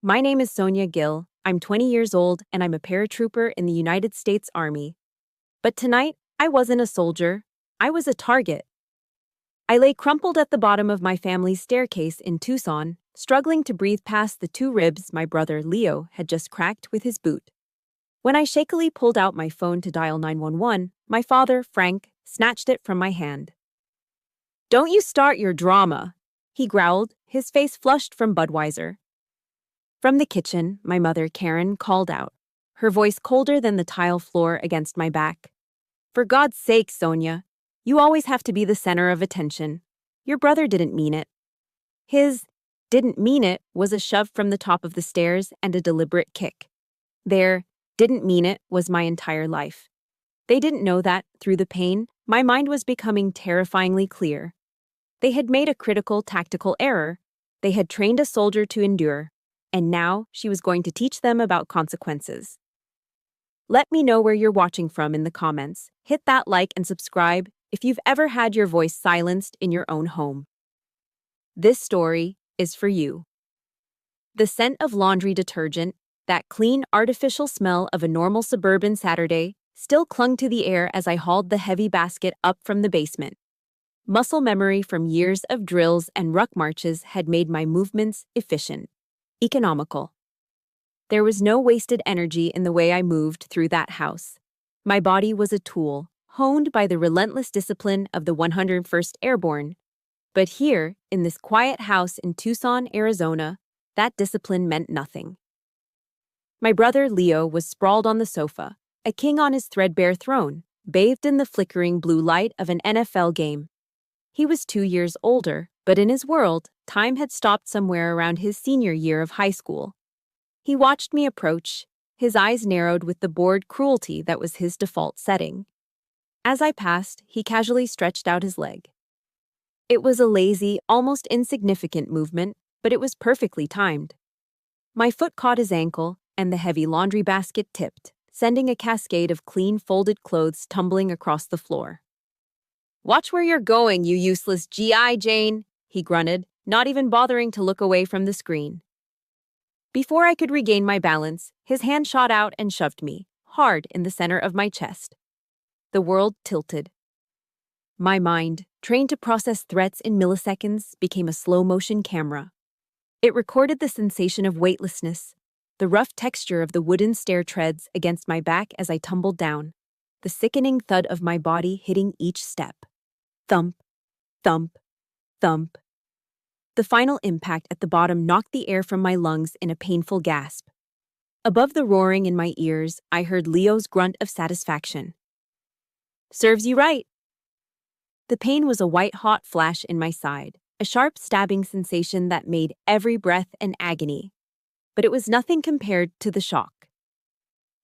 My name is Sonia Gill. I'm 20 years old and I'm a paratrooper in the United States Army. But tonight, I wasn't a soldier. I was a target. I lay crumpled at the bottom of my family's staircase in Tucson, struggling to breathe past the 2 ribs my brother Leo had just cracked with his boot. When I shakily pulled out my phone to dial 911, my father, Frank, snatched it from my hand. "Don't you start your drama," he growled, his face flushed from Budweiser. From the kitchen, my mother, Karen, called out, her voice colder than the tile floor against my back. "For God's sake, Sonia, you always have to be the center of attention. Your brother didn't mean it." His "didn't mean it" was a shove from the top of the stairs and a deliberate kick. Their "didn't mean it" was my entire life. They didn't know that, through the pain, my mind was becoming terrifyingly clear. They had made a critical tactical error. They had trained a soldier to endure. And now she was going to teach them about consequences. Let me know where you're watching from in the comments. Hit that like and subscribe if you've ever had your voice silenced in your own home. This story is for you. The scent of laundry detergent, that clean, artificial smell of a normal suburban Saturday, still clung to the air as I hauled the heavy basket up from the basement. Muscle memory from years of drills and ruck marches had made my movements efficient, economical. There was no wasted energy in the way I moved through that house. My body was a tool, honed by the relentless discipline of the 101st Airborne. But here, in this quiet house in Tucson, Arizona, that discipline meant nothing. My brother Leo was sprawled on the sofa, a king on his threadbare throne, bathed in the flickering blue light of an NFL game. He was 2 years older, but in his world, time had stopped somewhere around his senior year of high school. He watched me approach, his eyes narrowed with the bored cruelty that was his default setting. As I passed, he casually stretched out his leg. It was a lazy, almost insignificant movement, but it was perfectly timed. My foot caught his ankle, and the heavy laundry basket tipped, sending a cascade of clean folded clothes tumbling across the floor. "Watch where you're going, you useless G.I. Jane," he grunted, not even bothering to look away from the screen. Before I could regain my balance, his hand shot out and shoved me, hard in the center of my chest. The world tilted. My mind, trained to process threats in milliseconds, became a slow-motion camera. It recorded the sensation of weightlessness, the rough texture of the wooden stair treads against my back as I tumbled down, the sickening thud of my body hitting each step. Thump, thump, thump. The final impact at the bottom knocked the air from my lungs in a painful gasp. Above the roaring in my ears, I heard Leo's grunt of satisfaction. "Serves you right." The pain was a white-hot flash in my side, a sharp stabbing sensation that made every breath an agony. But it was nothing compared to the shock.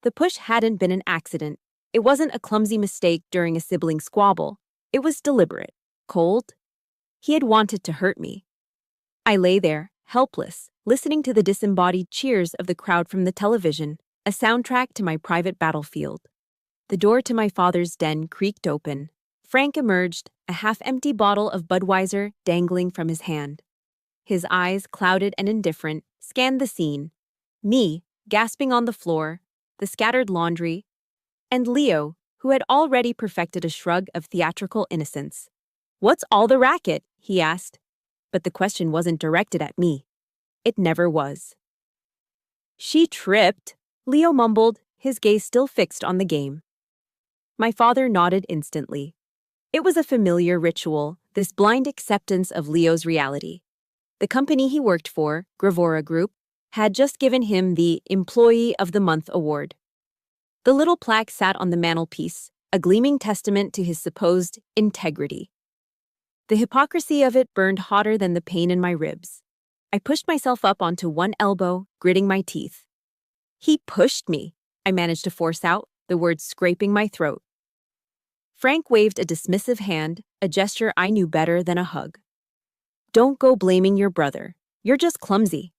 The push hadn't been an accident. It wasn't a clumsy mistake during a sibling squabble. It was deliberate, cold. He had wanted to hurt me. I lay there, helpless, listening to the disembodied cheers of the crowd from the television, a soundtrack to my private battlefield. The door to my father's den creaked open. Frank emerged, a half-empty bottle of Budweiser dangling from his hand. His eyes, clouded and indifferent, scanned the scene. Me, gasping on the floor, the scattered laundry, and Leo, who had already perfected a shrug of theatrical innocence. "What's all the racket?" he asked. But the question wasn't directed at me. It never was. "She tripped," Leo mumbled, his gaze still fixed on the game. My father nodded instantly. It was a familiar ritual, this blind acceptance of Leo's reality. The company he worked for, Gravora Group, had just given him the Employee of the Month award. The little plaque sat on the mantelpiece, a gleaming testament to his supposed integrity. The hypocrisy of it burned hotter than the pain in my ribs. I pushed myself up onto one elbow, gritting my teeth. "He pushed me," I managed to force out, the words scraping my throat. Frank waved a dismissive hand, a gesture I knew better than a hug. "Don't go blaming your brother. You're just clumsy."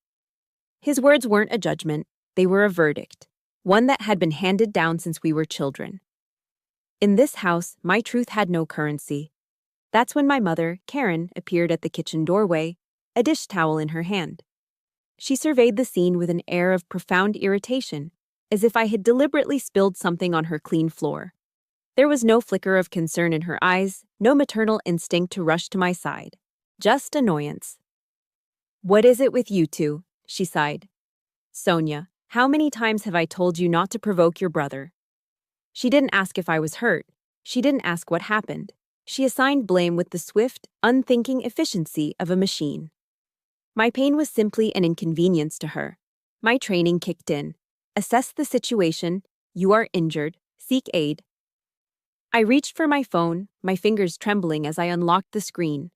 His words weren't a judgment, they were a verdict, one that had been handed down since we were children. In this house, my truth had no currency. That's when my mother, Karen, appeared at the kitchen doorway, a dish towel in her hand. She surveyed the scene with an air of profound irritation, as if I had deliberately spilled something on her clean floor. There was no flicker of concern in her eyes, no maternal instinct to rush to my side. Just annoyance. "What is it with you two?" she sighed. "Sonia, how many times have I told you not to provoke your brother?" She didn't ask if I was hurt. She didn't ask what happened. She assigned blame with the swift, unthinking efficiency of a machine. My pain was simply an inconvenience to her. My training kicked in. Assess the situation. You are injured. Seek aid. I reached for my phone, my fingers trembling as I unlocked the screen.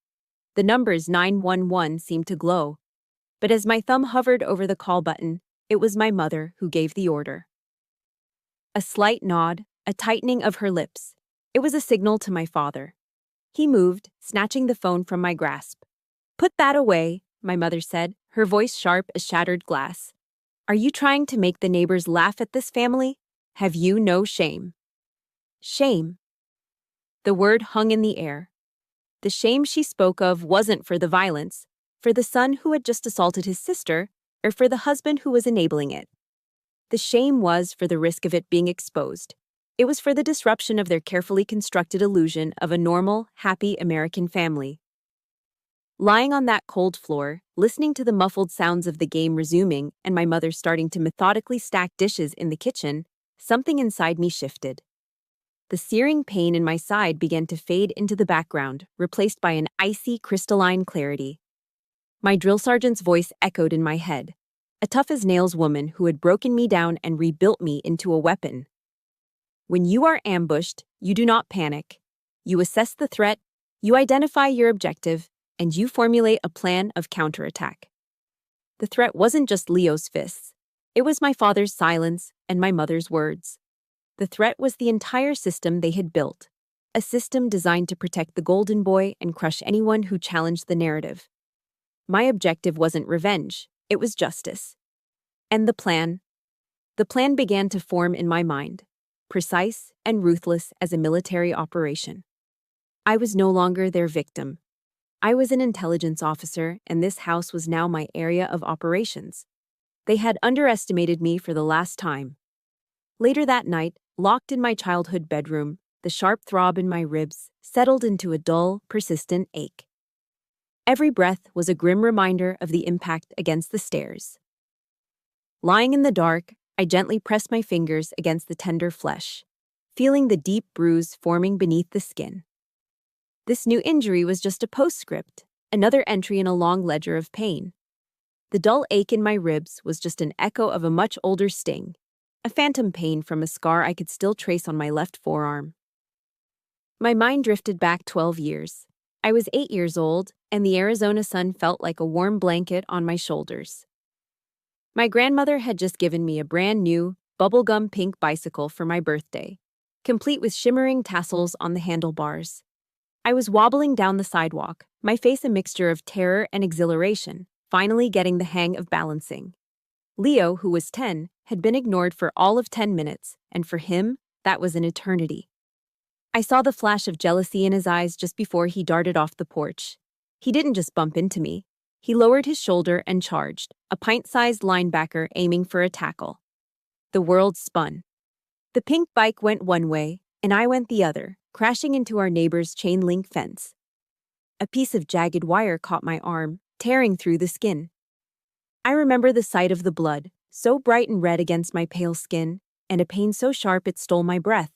The numbers 911 seemed to glow. But as my thumb hovered over the call button, it was my mother who gave the order. A slight nod, a tightening of her lips. It was a signal to my father. He moved, snatching the phone from my grasp. "Put that away," my mother said, her voice sharp as shattered glass. "Are you trying to make the neighbors laugh at this family? Have you no shame?" Shame. The word hung in the air. The shame she spoke of wasn't for the violence, for the son who had just assaulted his sister, or for the husband who was enabling it. The shame was for the risk of it being exposed. It was for the disruption of their carefully constructed illusion of a normal, happy American family. Lying on that cold floor, listening to the muffled sounds of the game resuming and my mother starting to methodically stack dishes in the kitchen, something inside me shifted. The searing pain in my side began to fade into the background, replaced by an icy, crystalline clarity. My drill sergeant's voice echoed in my head, a tough-as-nails woman who had broken me down and rebuilt me into a weapon. "When you are ambushed, you do not panic. You assess the threat, you identify your objective, and you formulate a plan of counterattack." The threat wasn't just Leo's fists. It was my father's silence and my mother's words. The threat was the entire system they had built, a system designed to protect the golden boy and crush anyone who challenged the narrative. My objective wasn't revenge, it was justice. And the plan? The plan began to form in my mind, precise and ruthless as a military operation. I was no longer their victim. I was an intelligence officer, and this house was now my area of operations. They had underestimated me for the last time. Later that night, locked in my childhood bedroom, the sharp throb in my ribs settled into a dull, persistent ache. Every breath was a grim reminder of the impact against the stairs. Lying in the dark, I gently pressed my fingers against the tender flesh, feeling the deep bruise forming beneath the skin. This new injury was just a postscript, another entry in a long ledger of pain. The dull ache in my ribs was just an echo of a much older sting, a phantom pain from a scar I could still trace on my left forearm. My mind drifted back 12 years. I was 8 years old, and the Arizona sun felt like a warm blanket on my shoulders. My grandmother had just given me a brand new, bubblegum pink bicycle for my birthday, complete with shimmering tassels on the handlebars. I was wobbling down the sidewalk, my face a mixture of terror and exhilaration, finally getting the hang of balancing. Leo, who was 10, had been ignored for all of 10 minutes, and for him, that was an eternity. I saw the flash of jealousy in his eyes just before he darted off the porch. He didn't just bump into me. He lowered his shoulder and charged, a pint-sized linebacker aiming for a tackle. The world spun. The pink bike went one way, and I went the other, crashing into our neighbor's chain-link fence. A piece of jagged wire caught my arm, tearing through the skin. I remember the sight of the blood, so bright and red against my pale skin, and a pain so sharp it stole my breath.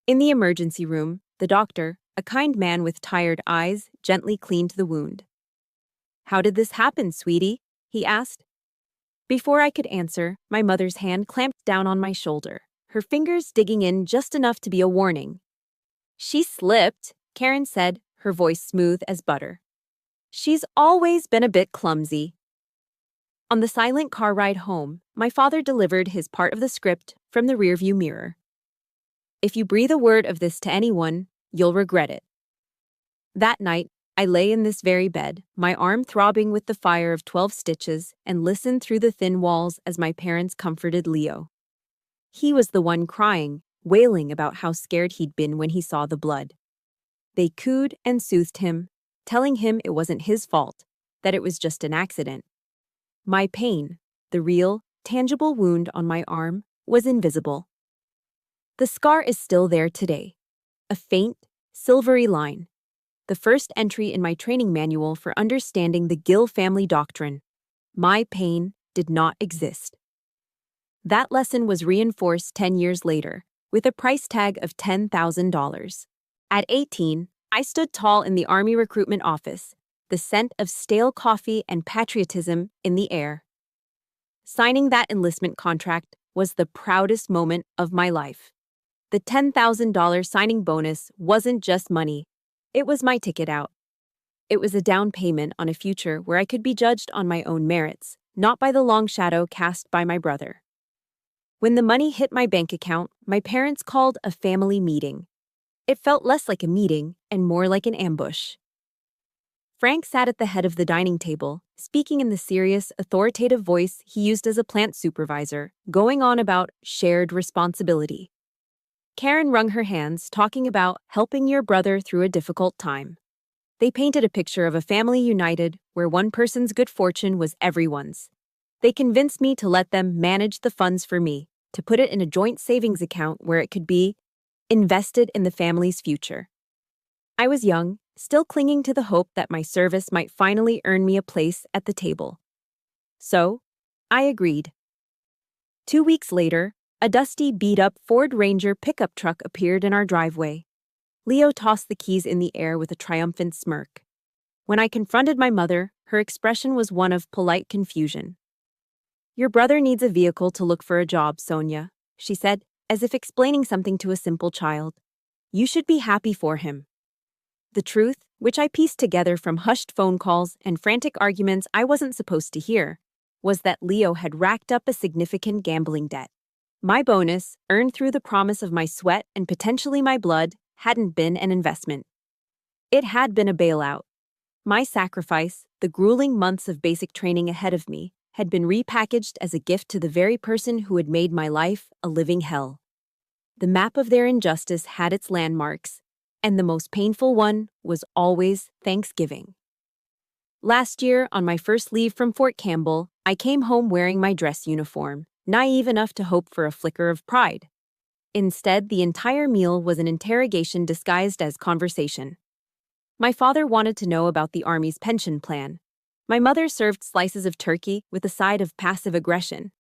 In the emergency room, the doctor, a kind man with tired eyes, gently cleaned the wound. "How did this happen, sweetie?" he asked. Before I could answer, my mother's hand clamped down on my shoulder, her fingers digging in just enough to be a warning. "She slipped," Karen said, her voice smooth as butter. "She's always been a bit clumsy." On the silent car ride home, my father delivered his part of the script from the rearview mirror. "If you breathe a word of this to anyone, you'll regret it." That night, I lay in this very bed, my arm throbbing with the fire of 12 stitches, and listened through the thin walls as my parents comforted Leo. He was the one crying, wailing about how scared he'd been when he saw the blood. They cooed and soothed him, telling him it wasn't his fault, that it was just an accident. My pain, the real, tangible wound on my arm, was invisible. The scar is still there today. A faint, silvery line. The first entry in my training manual for understanding the Gill family doctrine. My pain did not exist. That lesson was reinforced 10 years later, with a price tag of $10,000. At 18, I stood tall in the Army recruitment office, the scent of stale coffee and patriotism in the air. Signing that enlistment contract was the proudest moment of my life. The $10,000 signing bonus wasn't just money. It was my ticket out. It was a down payment on a future where I could be judged on my own merits, not by the long shadow cast by my brother. When the money hit my bank account, my parents called a family meeting. It felt less like a meeting and more like an ambush. Frank sat at the head of the dining table, speaking in the serious, authoritative voice he used as a plant supervisor, going on about shared responsibility. Karen wrung her hands, talking about helping your brother through a difficult time. They painted a picture of a family united where one person's good fortune was everyone's. They convinced me to let them manage the funds for me, to put it in a joint savings account where it could be invested in the family's future. I was young, still clinging to the hope that my service might finally earn me a place at the table. So, I agreed. 2 weeks later, a dusty, beat-up Ford Ranger pickup truck appeared in our driveway. Leo tossed the keys in the air with a triumphant smirk. When I confronted my mother, her expression was one of polite confusion. "Your brother needs a vehicle to look for a job, Sonia," she said, as if explaining something to a simple child. "You should be happy for him." The truth, which I pieced together from hushed phone calls and frantic arguments I wasn't supposed to hear, was that Leo had racked up a significant gambling debt. My bonus, earned through the promise of my sweat and potentially my blood, hadn't been an investment. It had been a bailout. My sacrifice, the grueling months of basic training ahead of me, had been repackaged as a gift to the very person who had made my life a living hell. The map of their injustice had its landmarks, and the most painful one was always Thanksgiving. Last year, on my first leave from Fort Campbell, I came home wearing my dress uniform, naive enough to hope for a flicker of pride. Instead, the entire meal was an interrogation disguised as conversation. My father wanted to know about the Army's pension plan. My mother served slices of turkey with a side of passive aggression.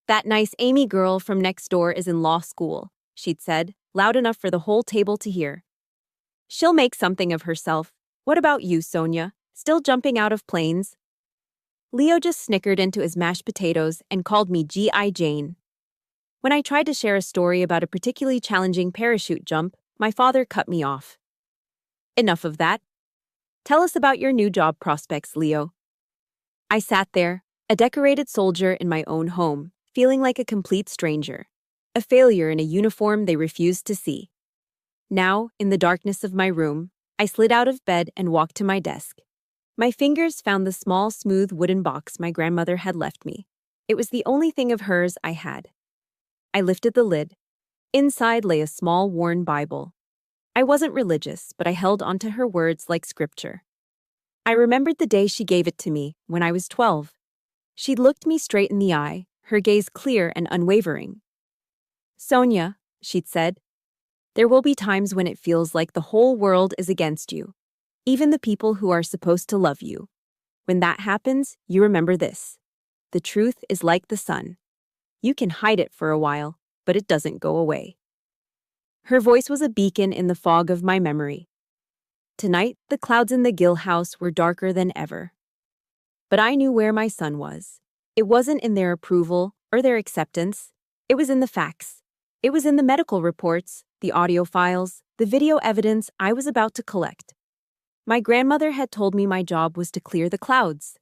"That nice Amy girl from next door is in law school," she'd said, loud enough for the whole table to hear. "She'll make something of herself. What about you, Sonia? Still jumping out of planes?" Leo just snickered into his mashed potatoes and called me G.I. Jane. When I tried to share a story about a particularly challenging parachute jump, my father cut me off. "Enough of that. Tell us about your new job prospects, Leo." I sat there, a decorated soldier in my own home, feeling like a complete stranger, a failure in a uniform they refused to see. Now, in the darkness of my room, I slid out of bed and walked to my desk. My fingers found the small, smooth wooden box my grandmother had left me. It was the only thing of hers I had. I lifted the lid. Inside lay a small, worn Bible. I wasn't religious, but I held onto her words like scripture. I remembered the day she gave it to me, when I was 12. She looked me straight in the eye, her gaze clear and unwavering. "Sonia," she'd said, "there will be times when it feels like the whole world is against you, even the people who are supposed to love you. When that happens, you remember this. The truth is like the sun. You can hide it for a while, but it doesn't go away." Her voice was a beacon in the fog of my memory. Tonight, the clouds in the Gill house were darker than ever. But I knew where my son was. It wasn't in their approval or their acceptance. It was in the facts. It was in the medical reports, the audio files, the video evidence I was about to collect. My grandmother had told me my job was to clear the clouds.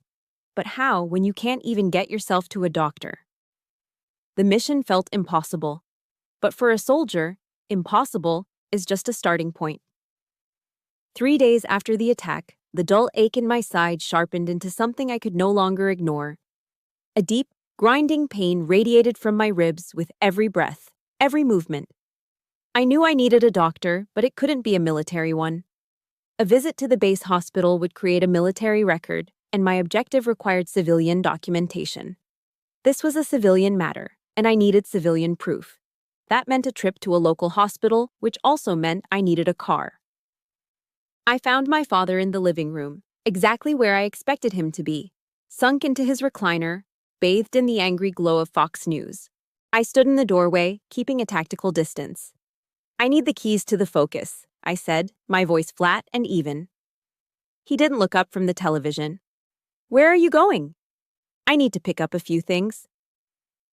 But how when you can't even get yourself to a doctor? The mission felt impossible. But for a soldier, impossible is just a starting point. 3 days after the attack, the dull ache in my side sharpened into something I could no longer ignore. A deep, grinding pain radiated from my ribs with every breath, every movement. I knew I needed a doctor, but it couldn't be a military one. A visit to the base hospital would create a military record, and my objective required civilian documentation. This was a civilian matter, and I needed civilian proof. That meant a trip to a local hospital, which also meant I needed a car. I found my father in the living room, exactly where I expected him to be, sunk into his recliner, bathed in the angry glow of Fox News. I stood in the doorway, keeping a tactical distance. "I need the keys to the Focus," I said, my voice flat and even. He didn't look up from the television. "Where are you going?" "I need to pick up a few things."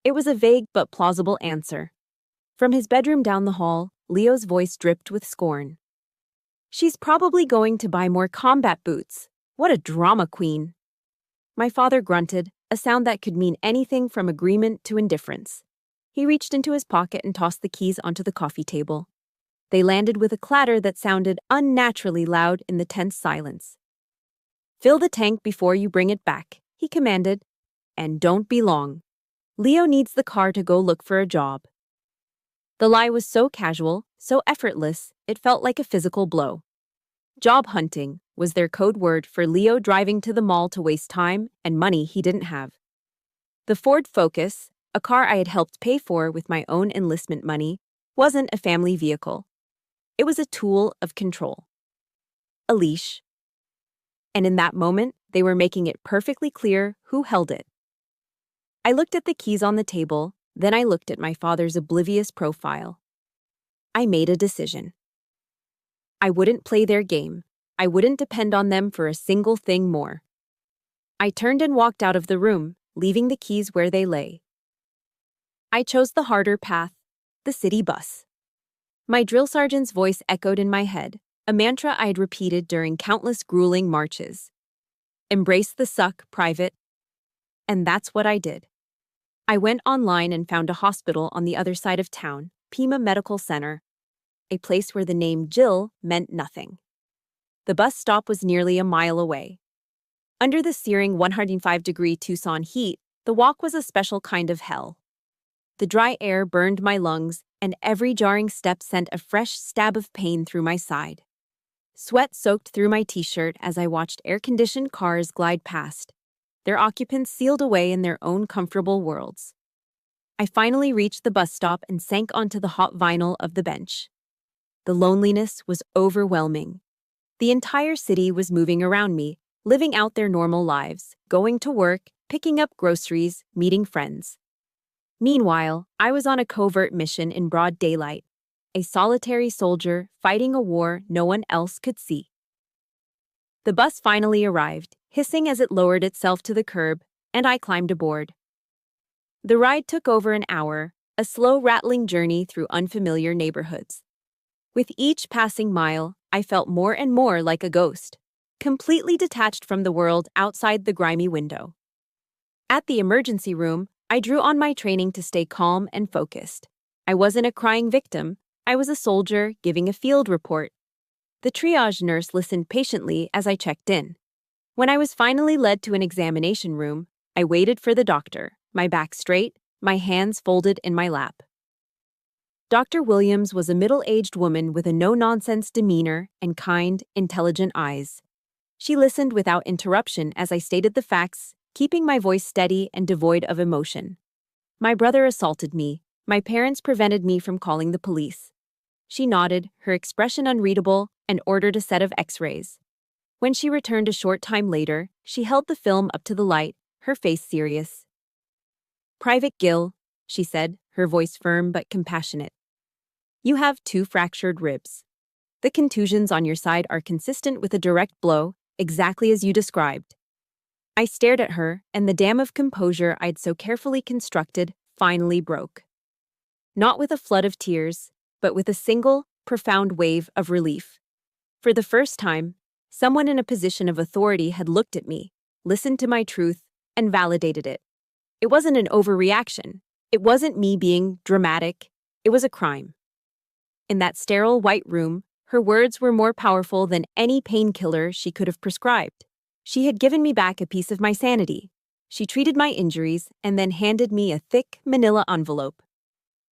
It was a vague but plausible answer. From his bedroom down the hall, Leo's voice dripped with scorn. "She's probably going to buy more combat boots. What a drama queen." My father grunted, a sound that could mean anything from agreement to indifference. He reached into his pocket and tossed the keys onto the coffee table. They landed with a clatter that sounded unnaturally loud in the tense silence. "Fill the tank before you bring it back," he commanded. "And don't be long. Leo needs the car to go look for a job." The lie was so casual, so effortless, it felt like a physical blow. Job hunting was their code word for Leo driving to the mall to waste time and money he didn't have. The Ford Focus, a car I had helped pay for with my own enlistment money, wasn't a family vehicle. It was a tool of control. A leash. And in that moment, they were making it perfectly clear who held it. I looked at the keys on the table, then I looked at my father's oblivious profile. I made a decision. I wouldn't play their game. I wouldn't depend on them for a single thing more. I turned and walked out of the room, leaving the keys where they lay. I chose the harder path, the city bus. My drill sergeant's voice echoed in my head, a mantra I had repeated during countless grueling marches. "Embrace the suck, Private." And that's what I did. I went online and found a hospital on the other side of town, Pima Medical Center, a place where the name Jill meant nothing. The bus stop was nearly a mile away. Under the searing 105-degree Tucson heat, the walk was a special kind of hell. The dry air burned my lungs, and every jarring step sent a fresh stab of pain through my side. Sweat soaked through my t-shirt as I watched air-conditioned cars glide past, their occupants sealed away in their own comfortable worlds. I finally reached the bus stop and sank onto the hot vinyl of the bench. The loneliness was overwhelming. The entire city was moving around me, living out their normal lives, going to work, picking up groceries, meeting friends. Meanwhile, I was on a covert mission in broad daylight, a solitary soldier fighting a war no one else could see. The bus finally arrived, hissing as it lowered itself to the curb, and I climbed aboard. The ride took over an hour, a slow rattling journey through unfamiliar neighborhoods. With each passing mile, I felt more and more like a ghost, completely detached from the world outside the grimy window. At the emergency room, I drew on my training to stay calm and focused. I wasn't a crying victim, I was a soldier giving a field report. The triage nurse listened patiently as I checked in. When I was finally led to an examination room, I waited for the doctor, my back straight, my hands folded in my lap. Dr. Williams was a middle-aged woman with a no-nonsense demeanor and kind, intelligent eyes. She listened without interruption as I stated the facts, keeping my voice steady and devoid of emotion. My brother assaulted me. My parents prevented me from calling the police. She nodded, her expression unreadable, and ordered a set of X-rays. When she returned a short time later, she held the film up to the light, her face serious. "Private Gill," she said, her voice firm but compassionate. "You have 2 fractured ribs. The contusions on your side are consistent with a direct blow, exactly as you described." I stared at her, and the dam of composure I'd so carefully constructed finally broke. Not with a flood of tears, but with a single, profound wave of relief. For the first time, someone in a position of authority had looked at me, listened to my truth, and validated it. It wasn't an overreaction. It wasn't me being dramatic. It was a crime. In that sterile white room, her words were more powerful than any painkiller she could have prescribed. She had given me back a piece of my sanity. She treated my injuries and then handed me a thick, manila envelope.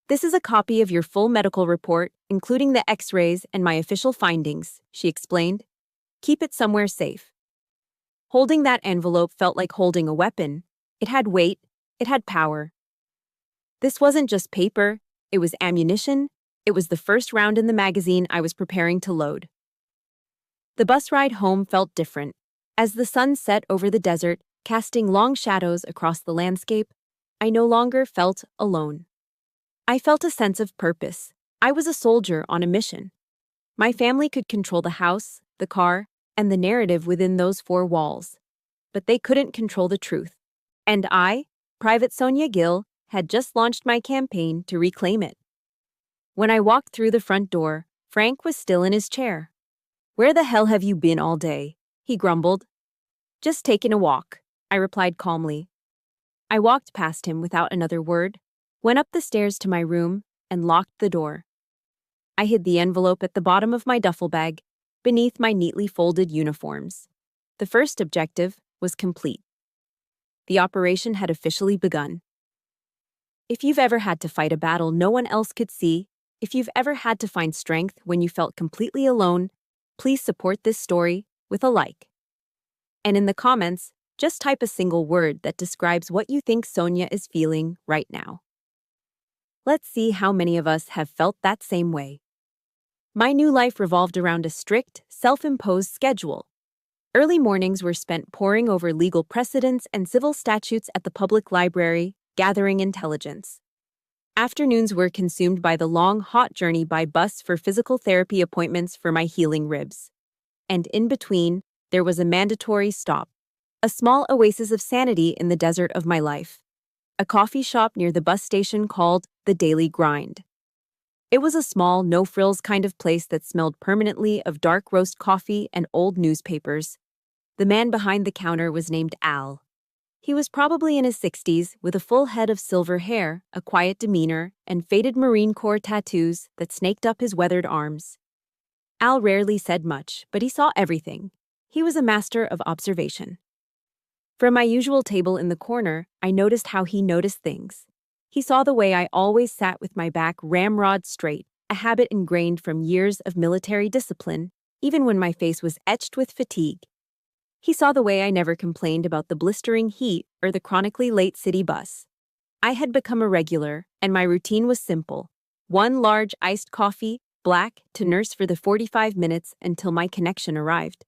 "This is a copy of your full medical report, including the X-rays and my official findings," she explained. "Keep it somewhere safe." Holding that envelope felt like holding a weapon. It had weight, it had power. This wasn't just paper, it was ammunition, it was the first round in the magazine I was preparing to load. The bus ride home felt different. As the sun set over the desert, casting long shadows across the landscape, I no longer felt alone. I felt a sense of purpose. I was a soldier on a mission. My family could control the house, the car, and the narrative within those four walls. But they couldn't control the truth. And I, Private Sonia Gill, had just launched my campaign to reclaim it. When I walked through the front door, Frank was still in his chair. "Where the hell have you been all day?" he grumbled. "Just taking a walk," I replied calmly. I walked past him without another word, went up the stairs to my room, and locked the door. I hid the envelope at the bottom of my duffel bag, beneath my neatly folded uniforms. The first objective was complete. The operation had officially begun. If you've ever had to fight a battle no one else could see, if you've ever had to find strength when you felt completely alone, please support this story with a like. And in the comments, just type a single word that describes what you think Sonia is feeling right now. Let's see how many of us have felt that same way. My new life revolved around a strict, self-imposed schedule. Early mornings were spent poring over legal precedents and civil statutes at the public library, gathering intelligence. Afternoons were consumed by the long, hot journey by bus for physical therapy appointments for my healing ribs. And in between, there was a mandatory stop, a small oasis of sanity in the desert of my life. A coffee shop near the bus station called The Daily Grind. It was a small, no-frills kind of place that smelled permanently of dark roast coffee and old newspapers. The man behind the counter was named Al. He was probably in his 60s, with a full head of silver hair, a quiet demeanor, and faded Marine Corps tattoos that snaked up his weathered arms. Al rarely said much, but he saw everything. He was a master of observation. From my usual table in the corner, I noticed how he noticed things. He saw the way I always sat with my back ramrod straight, a habit ingrained from years of military discipline, even when my face was etched with fatigue. He saw the way I never complained about the blistering heat or the chronically late city bus. I had become a regular, and my routine was simple. One large iced coffee, black, to nurse for the 45 minutes until my connection arrived.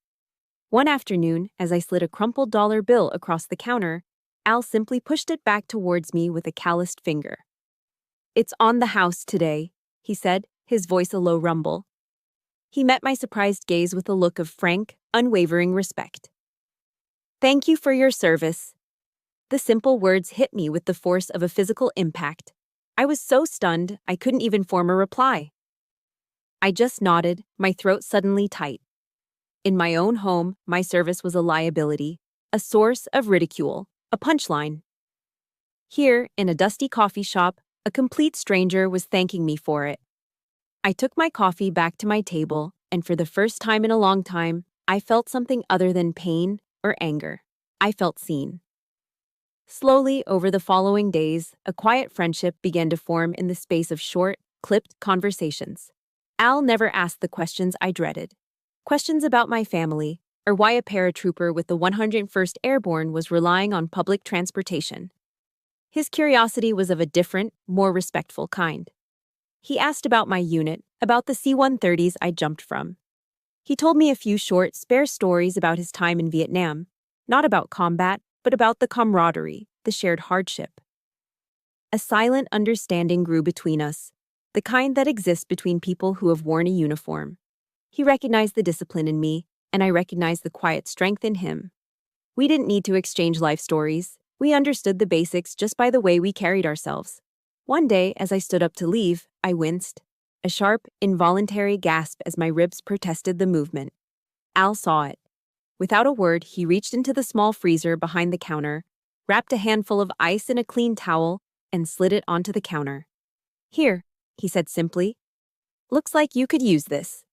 One afternoon, as I slid a crumpled dollar bill across the counter, Al simply pushed it back towards me with a calloused finger. "It's on the house today," he said, his voice a low rumble. He met my surprised gaze with a look of frank, unwavering respect. "Thank you for your service." The simple words hit me with the force of a physical impact. I was so stunned, I couldn't even form a reply. I just nodded, my throat suddenly tight. In my own home, my service was a liability, a source of ridicule, a punchline. Here, in a dusty coffee shop, a complete stranger was thanking me for it. I took my coffee back to my table, and for the first time in a long time, I felt something other than pain or anger. I felt seen. Slowly, over the following days, a quiet friendship began to form in the space of short, clipped conversations. Al never asked the questions I dreaded. Questions about my family, or why a paratrooper with the 101st Airborne was relying on public transportation. His curiosity was of a different, more respectful kind. He asked about my unit, about the C-130s I jumped from. He told me a few short, spare stories about his time in Vietnam, not about combat, but about the camaraderie, the shared hardship. A silent understanding grew between us, the kind that exists between people who have worn a uniform. He recognized the discipline in me, and I recognized the quiet strength in him. We didn't need to exchange life stories. We understood the basics just by the way we carried ourselves. One day, as I stood up to leave, I winced, a sharp, involuntary gasp as my ribs protested the movement. Al saw it. Without a word, he reached into the small freezer behind the counter, wrapped a handful of ice in a clean towel, and slid it onto the counter. "Here," he said simply. "Looks like you could use this."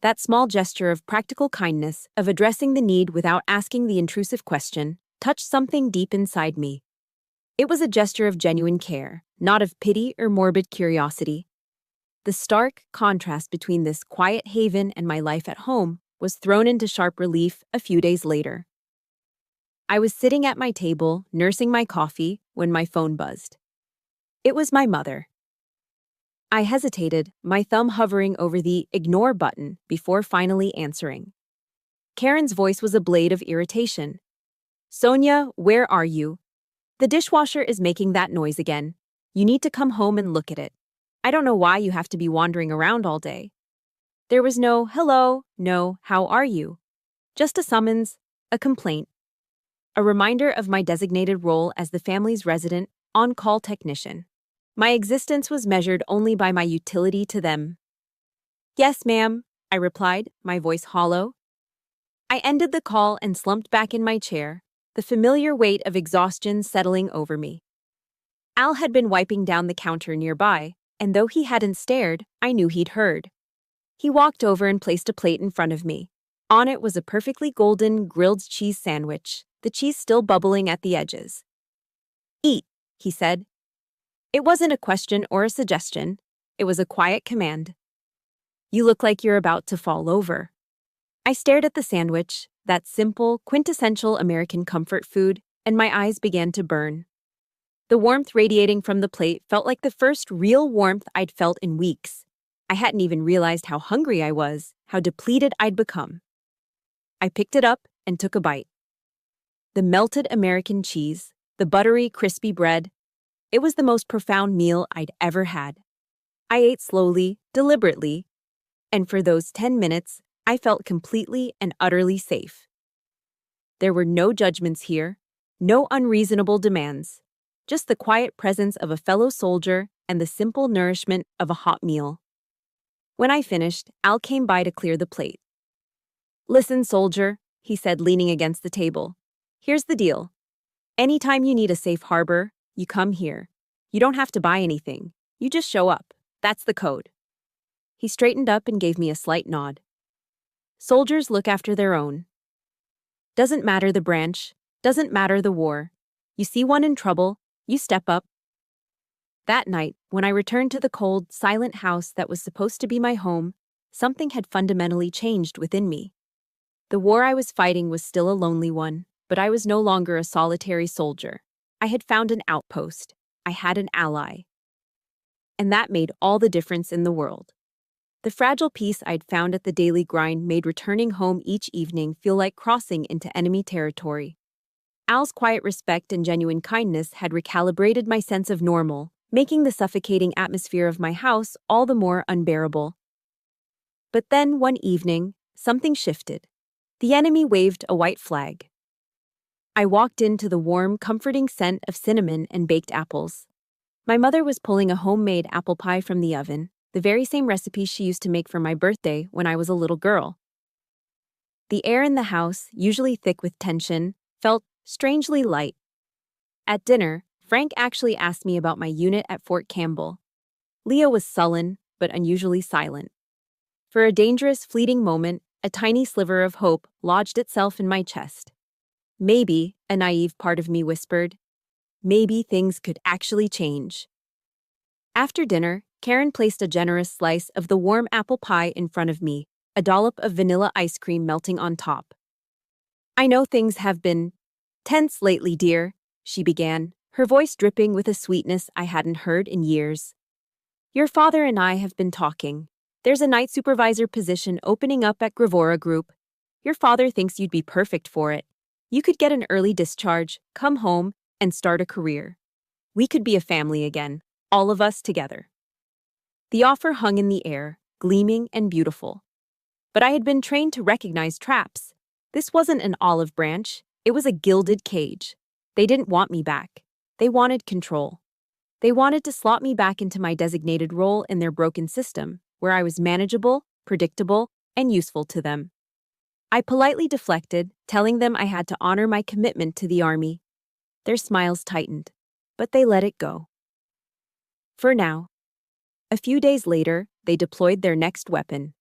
That small gesture of practical kindness, of addressing the need without asking the intrusive question, touched something deep inside me. It was a gesture of genuine care, not of pity or morbid curiosity. The stark contrast between this quiet haven and my life at home was thrown into sharp relief a few days later. I was sitting at my table, nursing my coffee, when my phone buzzed. It was my mother. I hesitated, my thumb hovering over the ignore button before finally answering. Karen's voice was a blade of irritation. Sonia, where are you? The dishwasher is making that noise again. You need to come home and look at it. I don't know why you have to be wandering around all day. There was no hello, no how are you? Just a summons, a complaint. A reminder of my designated role as the family's resident, on-call technician. My existence was measured only by my utility to them. Yes, ma'am, I replied, my voice hollow. I ended the call and slumped back in my chair, the familiar weight of exhaustion settling over me. Al had been wiping down the counter nearby, and though he hadn't stared, I knew he'd heard. He walked over and placed a plate in front of me. On it was a perfectly golden grilled cheese sandwich, the cheese still bubbling at the edges. Eat, he said. It wasn't a question or a suggestion. It was a quiet command. You look like you're about to fall over. I stared at the sandwich, that simple, quintessential American comfort food, and my eyes began to burn. The warmth radiating from the plate felt like the first real warmth I'd felt in weeks. I hadn't even realized how hungry I was, how depleted I'd become. I picked it up and took a bite. The melted American cheese, the buttery, crispy bread, it was the most profound meal I'd ever had. I ate slowly, deliberately, and for those 10 minutes, I felt completely and utterly safe. There were no judgments here, no unreasonable demands, just the quiet presence of a fellow soldier and the simple nourishment of a hot meal. When I finished, Al came by to clear the plate. Listen, soldier, he said, leaning against the table. Here's the deal. Anytime you need a safe harbor, you come here. You don't have to buy anything. You just show up. That's the code. He straightened up and gave me a slight nod. Soldiers look after their own. Doesn't matter the branch, doesn't matter the war. You see one in trouble, you step up. That night, when I returned to the cold, silent house that was supposed to be my home, something had fundamentally changed within me. The war I was fighting was still a lonely one, but I was no longer a solitary soldier. I had found an outpost. I had an ally. And that made all the difference in the world. The fragile peace I'd found at the daily grind made returning home each evening feel like crossing into enemy territory. Al's quiet respect and genuine kindness had recalibrated my sense of normal, making the suffocating atmosphere of my house all the more unbearable. But then, one evening, something shifted. The enemy waved a white flag. I walked into the warm, comforting scent of cinnamon and baked apples. My mother was pulling a homemade apple pie from the oven, the very same recipe she used to make for my birthday when I was a little girl. The air in the house, usually thick with tension, felt strangely light. At dinner, Frank actually asked me about my unit at Fort Campbell. Leah was sullen, but unusually silent. For a dangerous, fleeting moment, a tiny sliver of hope lodged itself in my chest. Maybe, a naive part of me whispered, maybe things could actually change. After dinner, Karen placed a generous slice of the warm apple pie in front of me, a dollop of vanilla ice cream melting on top. I know things have been tense lately, dear, she began, her voice dripping with a sweetness I hadn't heard in years. Your father and I have been talking. There's a night supervisor position opening up at Gravora Group. Your father thinks you'd be perfect for it. You could get an early discharge, come home, and start a career. We could be a family again, all of us together. The offer hung in the air, gleaming and beautiful. But I had been trained to recognize traps. This wasn't an olive branch, it was a gilded cage. They didn't want me back. They wanted control. They wanted to slot me back into my designated role in their broken system, where I was manageable, predictable, and useful to them. I politely deflected, telling them I had to honor my commitment to the Army. Their smiles tightened, but they let it go. For now. A few days later, they deployed their next weapon.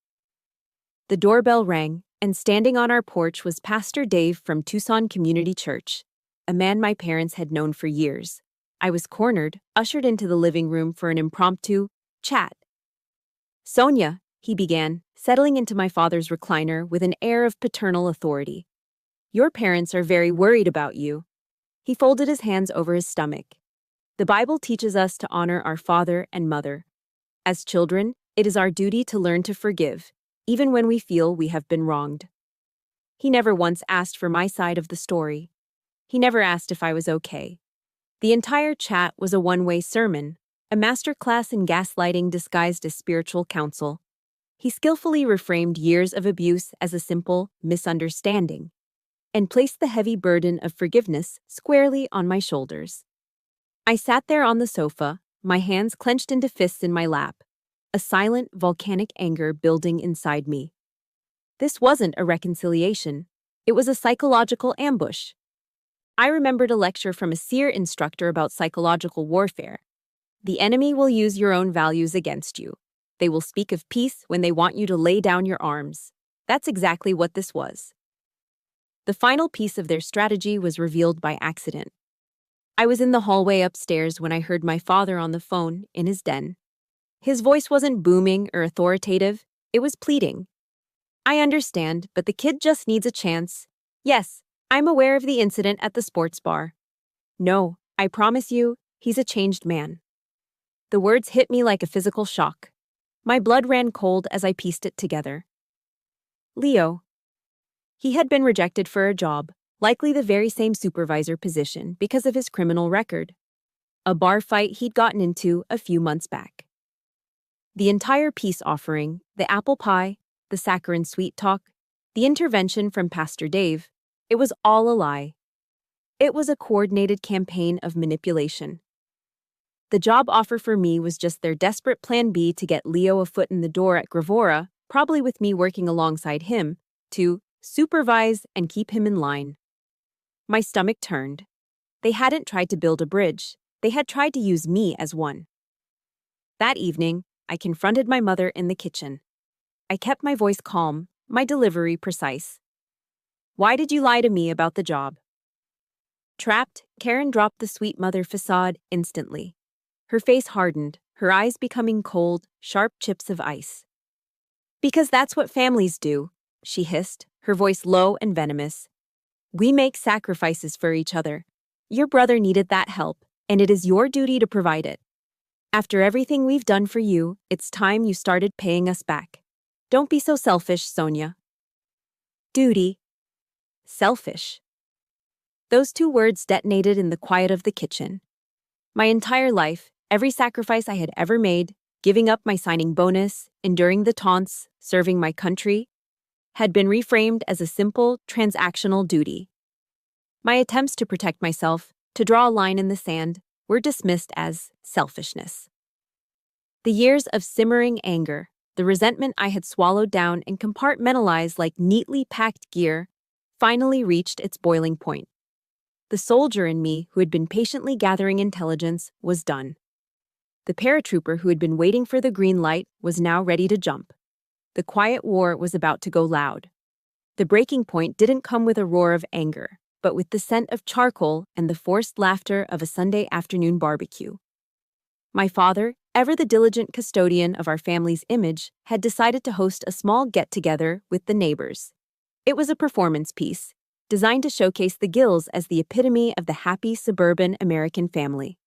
The doorbell rang, and standing on our porch was Pastor Dave from Tucson Community Church, a man my parents had known for years. I was cornered, ushered into the living room for an impromptu chat. Sonia, he began, settling into my father's recliner with an air of paternal authority. Your parents are very worried about you." He folded his hands over his stomach. The Bible teaches us to honor our father and mother. As children, it is our duty to learn to forgive, even when we feel we have been wronged. He never once asked for my side of the story. He never asked if I was okay. The entire chat was a one-way sermon, a masterclass in gaslighting disguised as spiritual counsel. He skillfully reframed years of abuse as a simple misunderstanding and placed the heavy burden of forgiveness squarely on my shoulders. I sat there on the sofa, my hands clenched into fists in my lap, a silent, volcanic anger building inside me. This wasn't a reconciliation. It was a psychological ambush. I remembered a lecture from a SEER instructor about psychological warfare. The enemy will use your own values against you. They will speak of peace when they want you to lay down your arms. That's exactly what this was. The final piece of their strategy was revealed by accident. I was in the hallway upstairs when I heard my father on the phone in his den. His voice wasn't booming or authoritative, it was pleading. "I understand, but the kid just needs a chance. Yes, I'm aware of the incident at the sports bar. No, I promise you, he's a changed man." The words hit me like a physical shock. My blood ran cold as I pieced it together. Leo. He had been rejected for a job, likely the very same supervisor position, because of his criminal record. A bar fight he'd gotten into a few months back. The entire peace offering, the apple pie, the saccharine sweet talk, the intervention from Pastor Dave, it was all a lie. It was a coordinated campaign of manipulation. The job offer for me was just their desperate plan B to get Leo a foot in the door at Gravora, probably with me working alongside him, to supervise and keep him in line. My stomach turned. They hadn't tried to build a bridge. They had tried to use me as one. That evening, I confronted my mother in the kitchen. I kept my voice calm, my delivery precise. "Why did you lie to me about the job?" Trapped, Karen dropped the sweet mother facade instantly. Her face hardened, her eyes becoming cold, sharp chips of ice. "Because that's what families do," she hissed, her voice low and venomous. "We make sacrifices for each other. Your brother needed that help, and it is your duty to provide it. After everything we've done for you, it's time you started paying us back. Don't be so selfish, Sonia." Duty. Selfish. Those two words detonated in the quiet of the kitchen. My entire life, every sacrifice I had ever made, giving up my signing bonus, enduring the taunts, serving my country, had been reframed as a simple, transactional duty. My attempts to protect myself, to draw a line in the sand, were dismissed as selfishness. The years of simmering anger, the resentment I had swallowed down and compartmentalized like neatly packed gear, finally reached its boiling point. The soldier in me, who had been patiently gathering intelligence, was done. The paratrooper who had been waiting for the green light was now ready to jump. The quiet war was about to go loud. The breaking point didn't come with a roar of anger, but with the scent of charcoal and the forced laughter of a Sunday afternoon barbecue. My father, ever the diligent custodian of our family's image, had decided to host a small get-together with the neighbors. It was a performance piece, designed to showcase the Gills as the epitome of the happy suburban American family.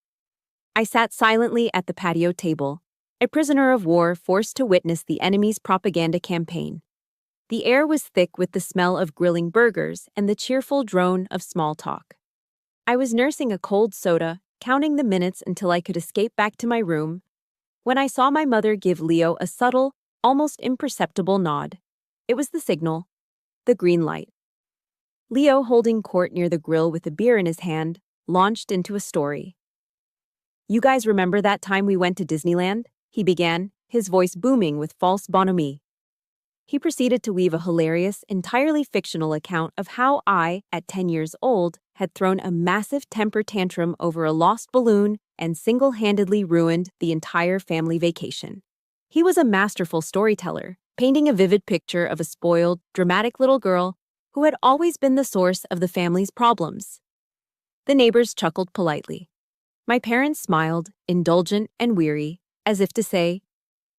I sat silently at the patio table, a prisoner of war forced to witness the enemy's propaganda campaign. The air was thick with the smell of grilling burgers and the cheerful drone of small talk. I was nursing a cold soda, counting the minutes until I could escape back to my room, when I saw my mother give Leo a subtle, almost imperceptible nod. It was the signal, the green light. Leo, holding court near the grill with a beer in his hand, launched into a story. "You guys remember that time we went to Disneyland?" he began, his voice booming with false bonhomie. He proceeded to weave a hilarious, entirely fictional account of how I, at 10 years old, had thrown a massive temper tantrum over a lost balloon and single-handedly ruined the entire family vacation. He was a masterful storyteller, painting a vivid picture of a spoiled, dramatic little girl who had always been the source of the family's problems. The neighbors chuckled politely. My parents smiled, indulgent and weary, as if to say,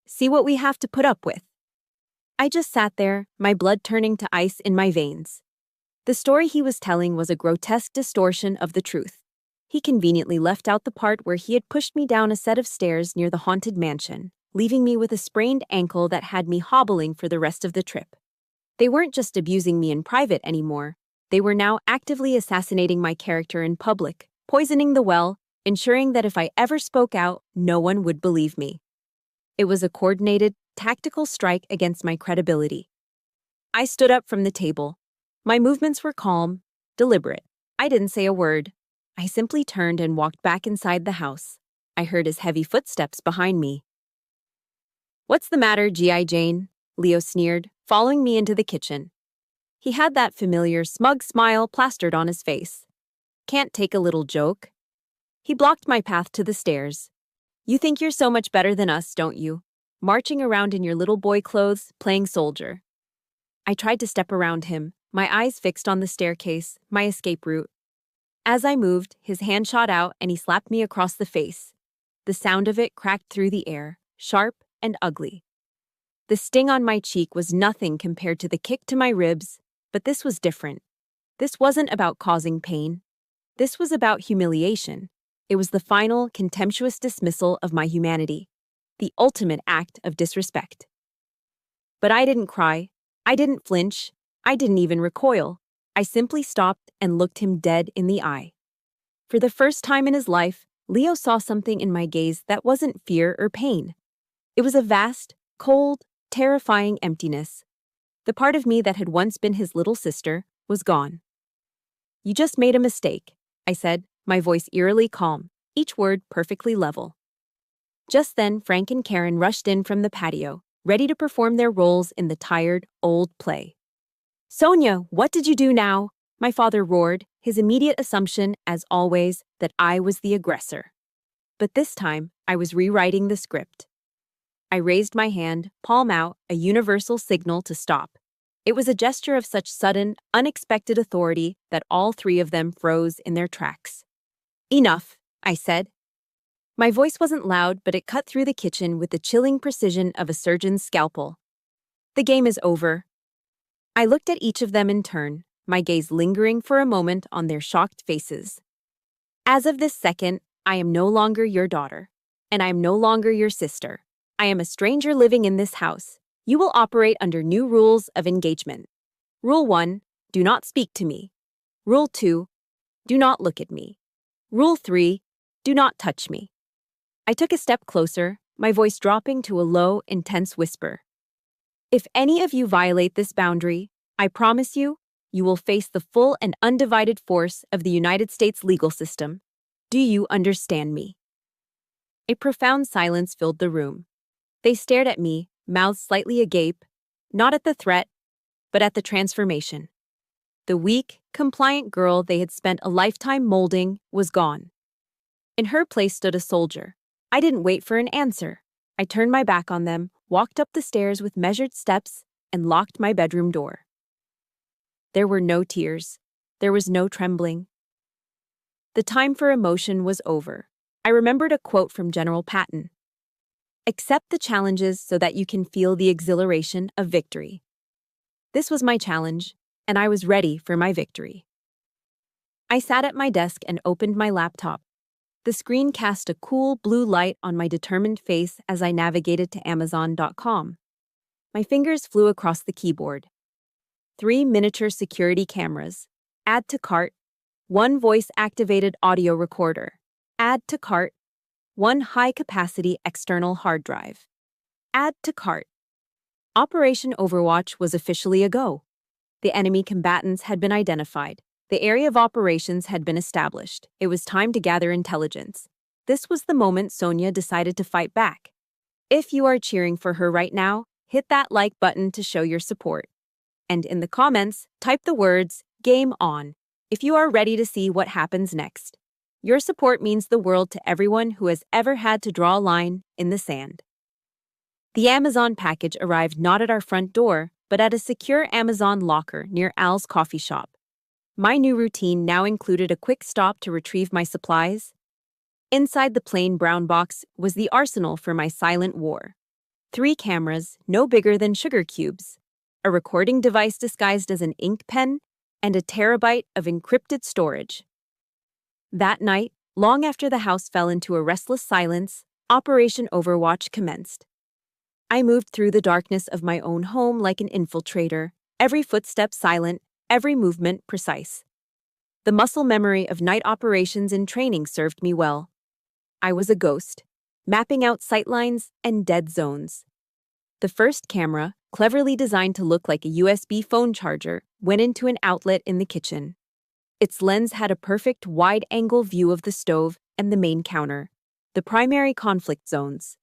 "See what we have to put up with." I just sat there, my blood turning to ice in my veins. The story he was telling was a grotesque distortion of the truth. He conveniently left out the part where he had pushed me down a set of stairs near the haunted mansion, leaving me with a sprained ankle that had me hobbling for the rest of the trip. They weren't just abusing me in private anymore. They were now actively assassinating my character in public, poisoning the well, ensuring that if I ever spoke out, no one would believe me. It was a coordinated, tactical strike against my credibility. I stood up from the table. My movements were calm, deliberate. I didn't say a word. I simply turned and walked back inside the house. I heard his heavy footsteps behind me. "What's the matter, G.I. Jane?" Leo sneered, following me into the kitchen. He had that familiar, smug smile plastered on his face. "Can't take a little joke?" He blocked my path to the stairs. "You think you're so much better than us, don't you? Marching around in your little boy clothes, playing soldier." I tried to step around him, my eyes fixed on the staircase, my escape route. As I moved, his hand shot out and he slapped me across the face. The sound of it cracked through the air, sharp and ugly. The sting on my cheek was nothing compared to the kick to my ribs, but this was different. This wasn't about causing pain. This was about humiliation. It was the final, contemptuous dismissal of my humanity, the ultimate act of disrespect. But I didn't cry. I didn't flinch. I didn't even recoil. I simply stopped and looked him dead in the eye. For the first time in his life, Leo saw something in my gaze that wasn't fear or pain. It was a vast, cold, terrifying emptiness. The part of me that had once been his little sister was gone. "You just made a mistake," I said, my voice eerily calm, each word perfectly level. Just then, Frank and Karen rushed in from the patio, ready to perform their roles in the tired, old play. "Sonia, what did you do now?" my father roared, his immediate assumption, as always, that I was the aggressor. But this time, I was rewriting the script. I raised my hand, palm out, a universal signal to stop. It was a gesture of such sudden, unexpected authority that all three of them froze in their tracks. "Enough," I said. My voice wasn't loud, but it cut through the kitchen with the chilling precision of a surgeon's scalpel. "The game is over." I looked at each of them in turn, my gaze lingering for a moment on their shocked faces. "As of this second, I am no longer your daughter, and I am no longer your sister. I am a stranger living in this house. You will operate under new rules of engagement. Rule 1, do not speak to me. Rule 2, do not look at me. Rule 3, do not touch me." I took a step closer, my voice dropping to a low, intense whisper. "If any of you violate this boundary, I promise you, you will face the full and undivided force of the United States legal system. Do you understand me?" A profound silence filled the room. They stared at me, mouths slightly agape, not at the threat, but at the transformation. The weak, compliant girl they had spent a lifetime molding was gone. In her place stood a soldier. I didn't wait for an answer. I turned my back on them, walked up the stairs with measured steps, and locked my bedroom door. There were no tears. There was no trembling. The time for emotion was over. I remembered a quote from General Patton. "Accept the challenges so that you can feel the exhilaration of victory." This was my challenge, and I was ready for my victory. I sat at my desk and opened my laptop. The screen cast a cool blue light on my determined face as I navigated to Amazon.com. My fingers flew across the keyboard. 3 miniature security cameras. Add to cart. 1 voice-activated audio recorder. Add to cart. 1 high-capacity external hard drive. Add to cart. Operation Overwatch was officially a go. The enemy combatants had been identified. The area of operations had been established. It was time to gather intelligence. This was the moment Sonia decided to fight back. If you are cheering for her right now, hit that like button to show your support. And in the comments, type the words, "Game on," if you are ready to see what happens next. Your support means the world to everyone who has ever had to draw a line in the sand. The Amazon package arrived not at our front door, but at a secure Amazon locker near Al's coffee shop. My new routine now included a quick stop to retrieve my supplies. Inside the plain brown box was the arsenal for my silent war. 3 cameras, no bigger than sugar cubes. A recording device disguised as an ink pen, and a terabyte of encrypted storage. That night, long after the house fell into a restless silence, Operation Overwatch commenced. I moved through the darkness of my own home like an infiltrator, every footstep silent, every movement precise. The muscle memory of night operations in training served me well. I was a ghost, mapping out sightlines and dead zones. The first camera, cleverly designed to look like a USB phone charger, went into an outlet in the kitchen. Its lens had a perfect wide-angle view of the stove and the main counter, the primary conflict zones.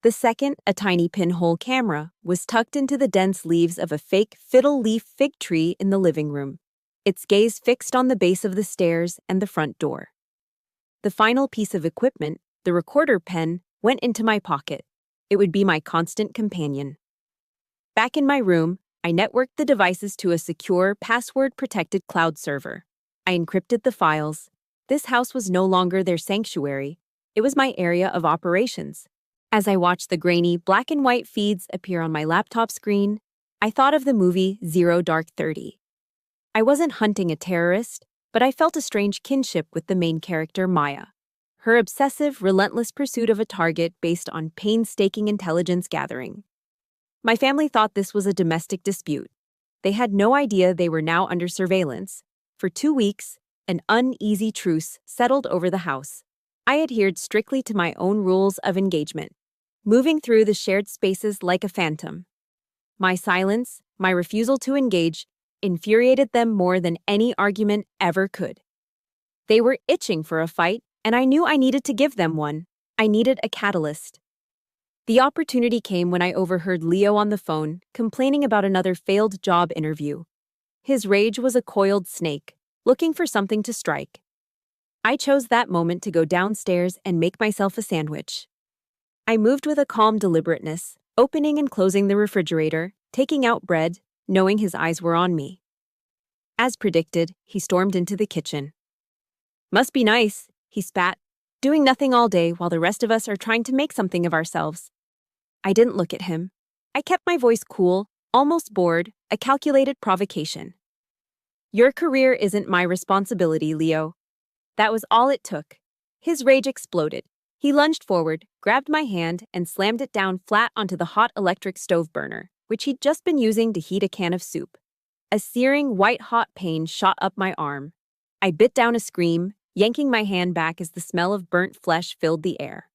The second, a tiny pinhole camera, was tucked into the dense leaves of a fake fiddle-leaf fig tree in the living room, its gaze fixed on the base of the stairs and the front door. The final piece of equipment, the recorder pen, went into my pocket. It would be my constant companion. Back in my room, I networked the devices to a secure, password-protected cloud server. I encrypted the files. This house was no longer their sanctuary. It was my area of operations. As I watched the grainy, black-and-white feeds appear on my laptop screen, I thought of the movie Zero Dark 30. I wasn't hunting a terrorist, but I felt a strange kinship with the main character, Maya. Her obsessive, relentless pursuit of a target based on painstaking intelligence gathering. My family thought this was a domestic dispute. They had no idea they were now under surveillance. For 2 weeks, an uneasy truce settled over the house. I adhered strictly to my own rules of engagement, moving through the shared spaces like a phantom. My silence, my refusal to engage, infuriated them more than any argument ever could. They were itching for a fight, and I knew I needed to give them one. I needed a catalyst. The opportunity came when I overheard Leo on the phone, complaining about another failed job interview. His rage was a coiled snake, looking for something to strike. I chose that moment to go downstairs and make myself a sandwich. I moved with a calm deliberateness, opening and closing the refrigerator, taking out bread, knowing his eyes were on me. As predicted, he stormed into the kitchen. "Must be nice," he spat, "doing nothing all day while the rest of us are trying to make something of ourselves." I didn't look at him. I kept my voice cool, almost bored, a calculated provocation. "Your career isn't my responsibility, Leo." That was all it took. His rage exploded. He lunged forward, grabbed my hand, and slammed it down flat onto the hot electric stove burner, which he'd just been using to heat a can of soup. A searing, white-hot pain shot up my arm. I bit down a scream, yanking my hand back as the smell of burnt flesh filled the air.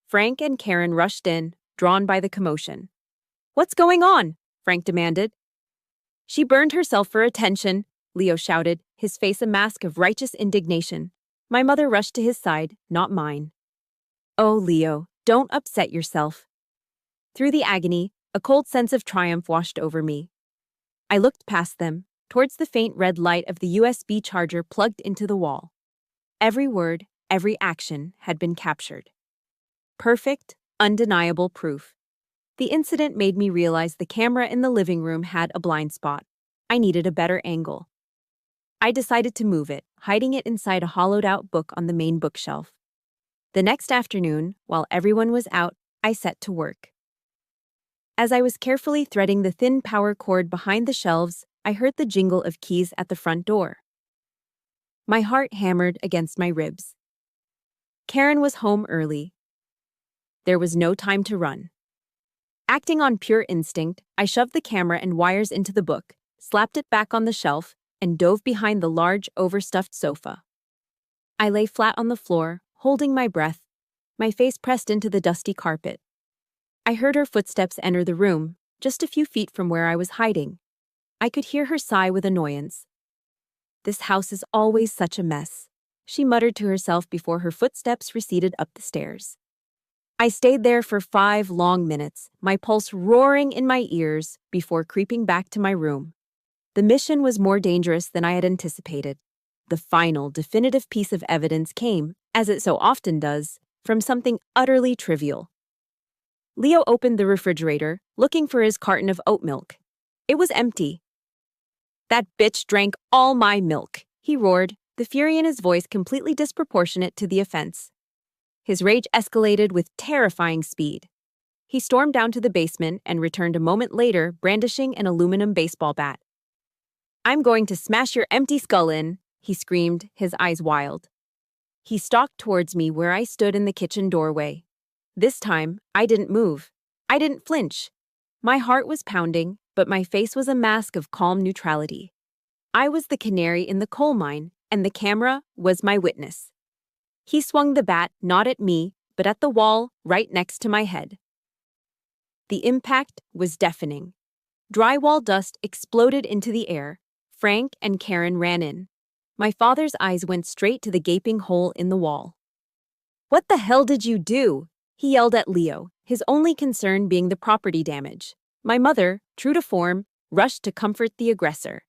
Frank and Karen rushed in, drawn by the commotion. "What's going on?" Frank demanded. "She burned herself for attention," Leo shouted, his face a mask of righteous indignation. My mother rushed to his side, not mine. "Oh, Leo, don't upset yourself." Through the agony, a cold sense of triumph washed over me. I looked past them, towards the faint red light of the USB charger plugged into the wall. Every word, every action had been captured. Perfect, undeniable proof. The incident made me realize the camera in the living room had a blind spot. I needed a better angle. I decided to move it, hiding it inside a hollowed-out book on the main bookshelf. The next afternoon, while everyone was out, I set to work. As I was carefully threading the thin power cord behind the shelves, I heard the jingle of keys at the front door. My heart hammered against my ribs. Karen was home early. There was no time to run. Acting on pure instinct, I shoved the camera and wires into the book, slapped it back on the shelf, and dove behind the large, overstuffed sofa. I lay flat on the floor, holding my breath, my face pressed into the dusty carpet. I heard her footsteps enter the room, just a few feet from where I was hiding. I could hear her sigh with annoyance. "This house is always such a mess," she muttered to herself before her footsteps receded up the stairs. I stayed there for 5 long minutes, my pulse roaring in my ears before creeping back to my room. The mission was more dangerous than I had anticipated. The final, definitive piece of evidence came, as it so often does, from something utterly trivial. Leo opened the refrigerator, looking for his carton of oat milk. It was empty. "That bitch drank all my milk," he roared, the fury in his voice completely disproportionate to the offense. His rage escalated with terrifying speed. He stormed down to the basement and returned a moment later brandishing an aluminum baseball bat. I'm going to smash your empty skull in, he screamed, his eyes wild. He stalked towards me where I stood in the kitchen doorway. This time, I didn't move. I didn't flinch. My heart was pounding, but my face was a mask of calm neutrality. I was the canary in the coal mine, and the camera was my witness. He swung the bat not at me, but at the wall right next to my head. The impact was deafening. Drywall dust exploded into the air. Frank and Karen ran in. My father's eyes went straight to the gaping hole in the wall. "What the hell did you do?" he yelled at Leo, his only concern being the property damage. My mother, true to form, rushed to comfort the aggressor.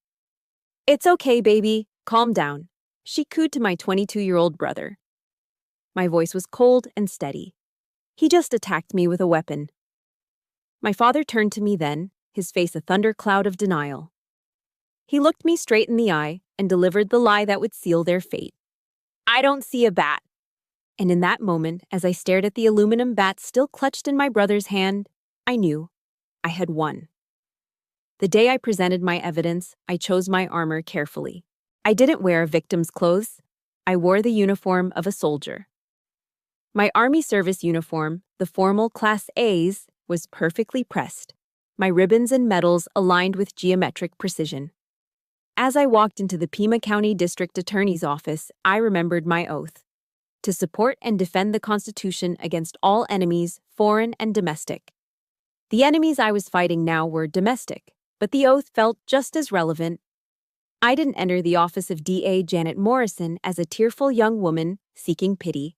"It's okay, baby. Calm down," she cooed to my 22-year-old brother. My voice was cold and steady. He just attacked me with a weapon. My father turned to me then, his face a thundercloud of denial. He looked me straight in the eye and delivered the lie that would seal their fate. "I don't see a bat." And in that moment, as I stared at the aluminum bat still clutched in my brother's hand, I knew I had won. The day I presented my evidence, I chose my armor carefully. I didn't wear a victim's clothes. I wore the uniform of a soldier. My Army service uniform, the formal Class A's, was perfectly pressed, my ribbons and medals aligned with geometric precision. As I walked into the Pima County District Attorney's office, I remembered my oath: to support and defend the Constitution against all enemies, foreign and domestic. The enemies I was fighting now were domestic, but the oath felt just as relevant. I didn't enter the office of DA Janet Morrison as a tearful young woman seeking pity.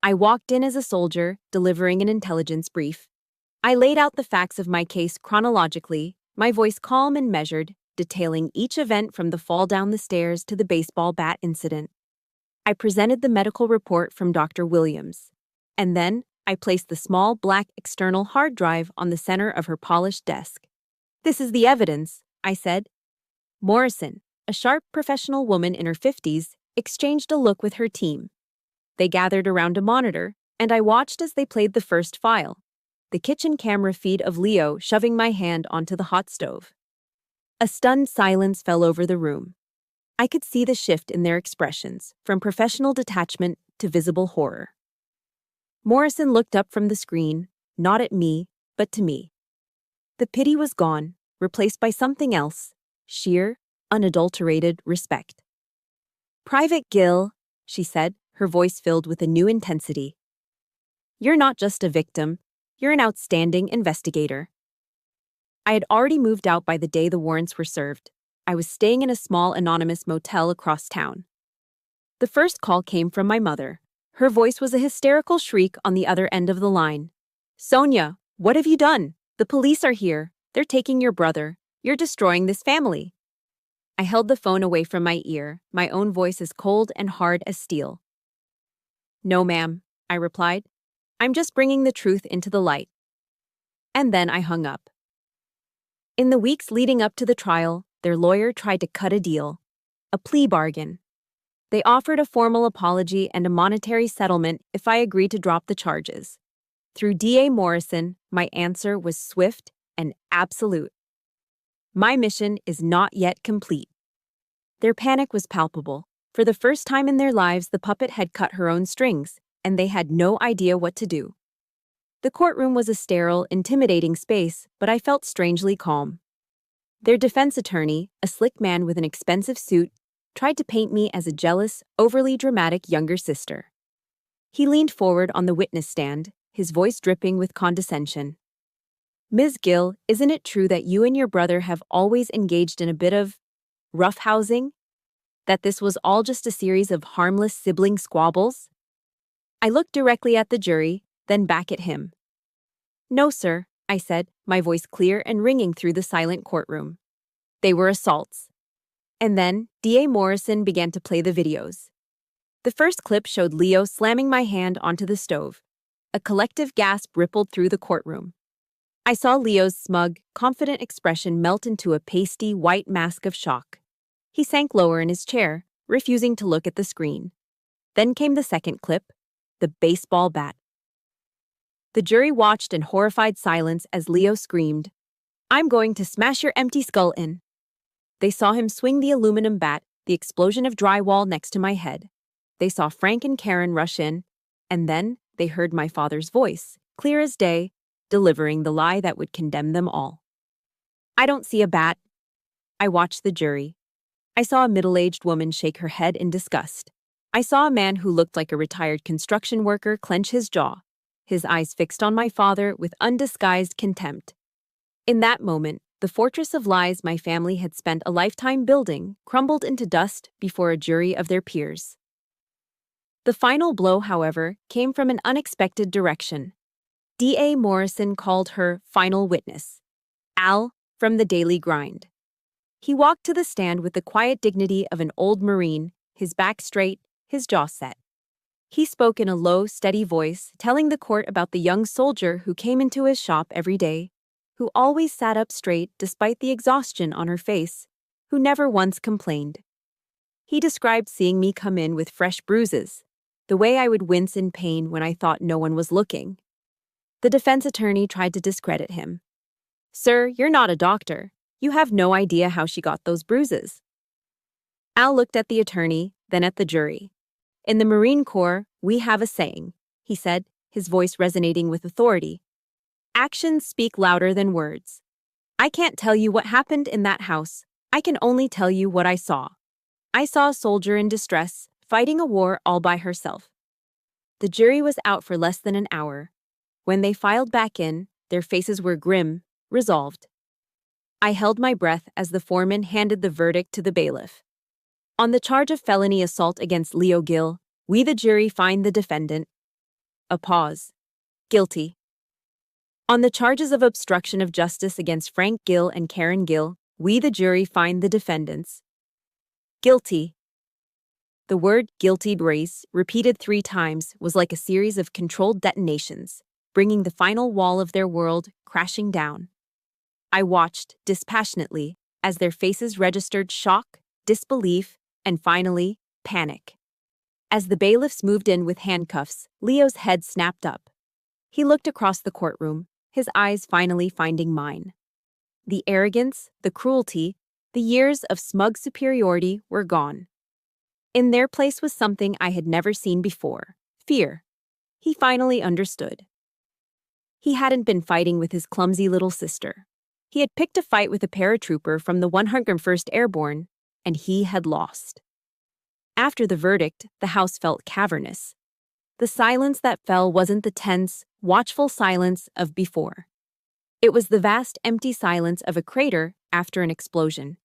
I walked in as a soldier, delivering an intelligence brief. I laid out the facts of my case chronologically, my voice calm and measured, detailing each event from the fall down the stairs to the baseball bat incident. I presented the medical report from Dr. Williams, and then I placed the small black external hard drive on the center of her polished desk. "This is the evidence," I said. Morrison, a sharp professional woman in her 50s, exchanged a look with her team. They gathered around a monitor, and I watched as they played the first file, the kitchen camera feed of Leo shoving my hand onto the hot stove. A stunned silence fell over the room. I could see the shift in their expressions, from professional detachment to visible horror. Morrison looked up from the screen, not at me, but to me. The pity was gone, replaced by something else: sheer, unadulterated respect. "Private Gill," she said, her voice filled with a new intensity. "You're not just a victim, you're an outstanding investigator." I had already moved out by the day the warrants were served. I was staying in a small anonymous motel across town. The first call came from my mother. Her voice was a hysterical shriek on the other end of the line. "Sonia, what have you done? The police are here. They're taking your brother. You're destroying this family." I held the phone away from my ear, my own voice as cold and hard as steel. "No, ma'am," I replied. "I'm just bringing the truth into the light." And then I hung up. In the weeks leading up to the trial, their lawyer tried to cut a deal, a plea bargain. They offered a formal apology and a monetary settlement if I agreed to drop the charges. Through DA Morrison, my answer was swift and absolute. My mission is not yet complete. Their panic was palpable. For the first time in their lives, the puppet had cut her own strings, and they had no idea what to do. The courtroom was a sterile, intimidating space, but I felt strangely calm. Their defense attorney, a slick man with an expensive suit, tried to paint me as a jealous, overly dramatic younger sister. He leaned forward on the witness stand, his voice dripping with condescension. "Ms. Gill, isn't it true that you and your brother have always engaged in a bit of roughhousing? That this was all just a series of harmless sibling squabbles?" I looked directly at the jury, then back at him. "No, sir," I said, my voice clear and ringing through the silent courtroom. "They were assaults." And then DA Morrison began to play the videos. The first clip showed Leo slamming my hand onto the stove. A collective gasp rippled through the courtroom. I saw Leo's smug, confident expression melt into a pasty, white mask of shock. He sank lower in his chair, refusing to look at the screen. Then came the second clip, the baseball bat. The jury watched in horrified silence as Leo screamed, "I'm going to smash your empty skull in." They saw him swing the aluminum bat, the explosion of drywall next to my head. They saw Frank and Karen rush in, and then they heard my father's voice, clear as day, delivering the lie that would condemn them all. I don't see a bat. I watched the jury. I saw a middle-aged woman shake her head in disgust. I saw a man who looked like a retired construction worker clench his jaw, his eyes fixed on my father with undisguised contempt. In that moment, the fortress of lies my family had spent a lifetime building crumbled into dust before a jury of their peers. The final blow, however, came from an unexpected direction. D.A. Morrison called her final witness, Al, from the Daily Grind. He walked to the stand with the quiet dignity of an old Marine, his back straight, his jaw set. He spoke in a low, steady voice, telling the court about the young soldier who came into his shop every day, who always sat up straight despite the exhaustion on her face, who never once complained. He described seeing me come in with fresh bruises, the way I would wince in pain when I thought no one was looking. The defense attorney tried to discredit him. "Sir, you're not a doctor. You have no idea how she got those bruises." Al looked at the attorney, then at the jury. "In the Marine Corps, we have a saying," he said, his voice resonating with authority. "Actions speak louder than words. I can't tell you what happened in that house. I can only tell you what I saw. I saw a soldier in distress, fighting a war all by herself." The jury was out for less than an hour. When they filed back in, their faces were grim, resolved. I held my breath as the foreman handed the verdict to the bailiff. "On the charge of felony assault against Leo Gill, we the jury find the defendant." A pause. "Guilty." "On the charges of obstruction of justice against Frank Gill and Karen Gill, we the jury find the defendants." "Guilty." The word guilty race, repeated 3 times, was like a series of controlled detonations, bringing the final wall of their world crashing down. I watched, dispassionately, as their faces registered shock, disbelief, and finally, panic. As the bailiffs moved in with handcuffs, Leo's head snapped up. He looked across the courtroom, his eyes finally finding mine. The arrogance, the cruelty, the years of smug superiority were gone. In their place was something I had never seen before: fear. He finally understood. He hadn't been fighting with his clumsy little sister. He had picked a fight with a paratrooper from the 101st Airborne, and he had lost. After the verdict, the house felt cavernous. The silence that fell wasn't the tense, watchful silence of before. It was the vast, empty silence of a crater after an explosion.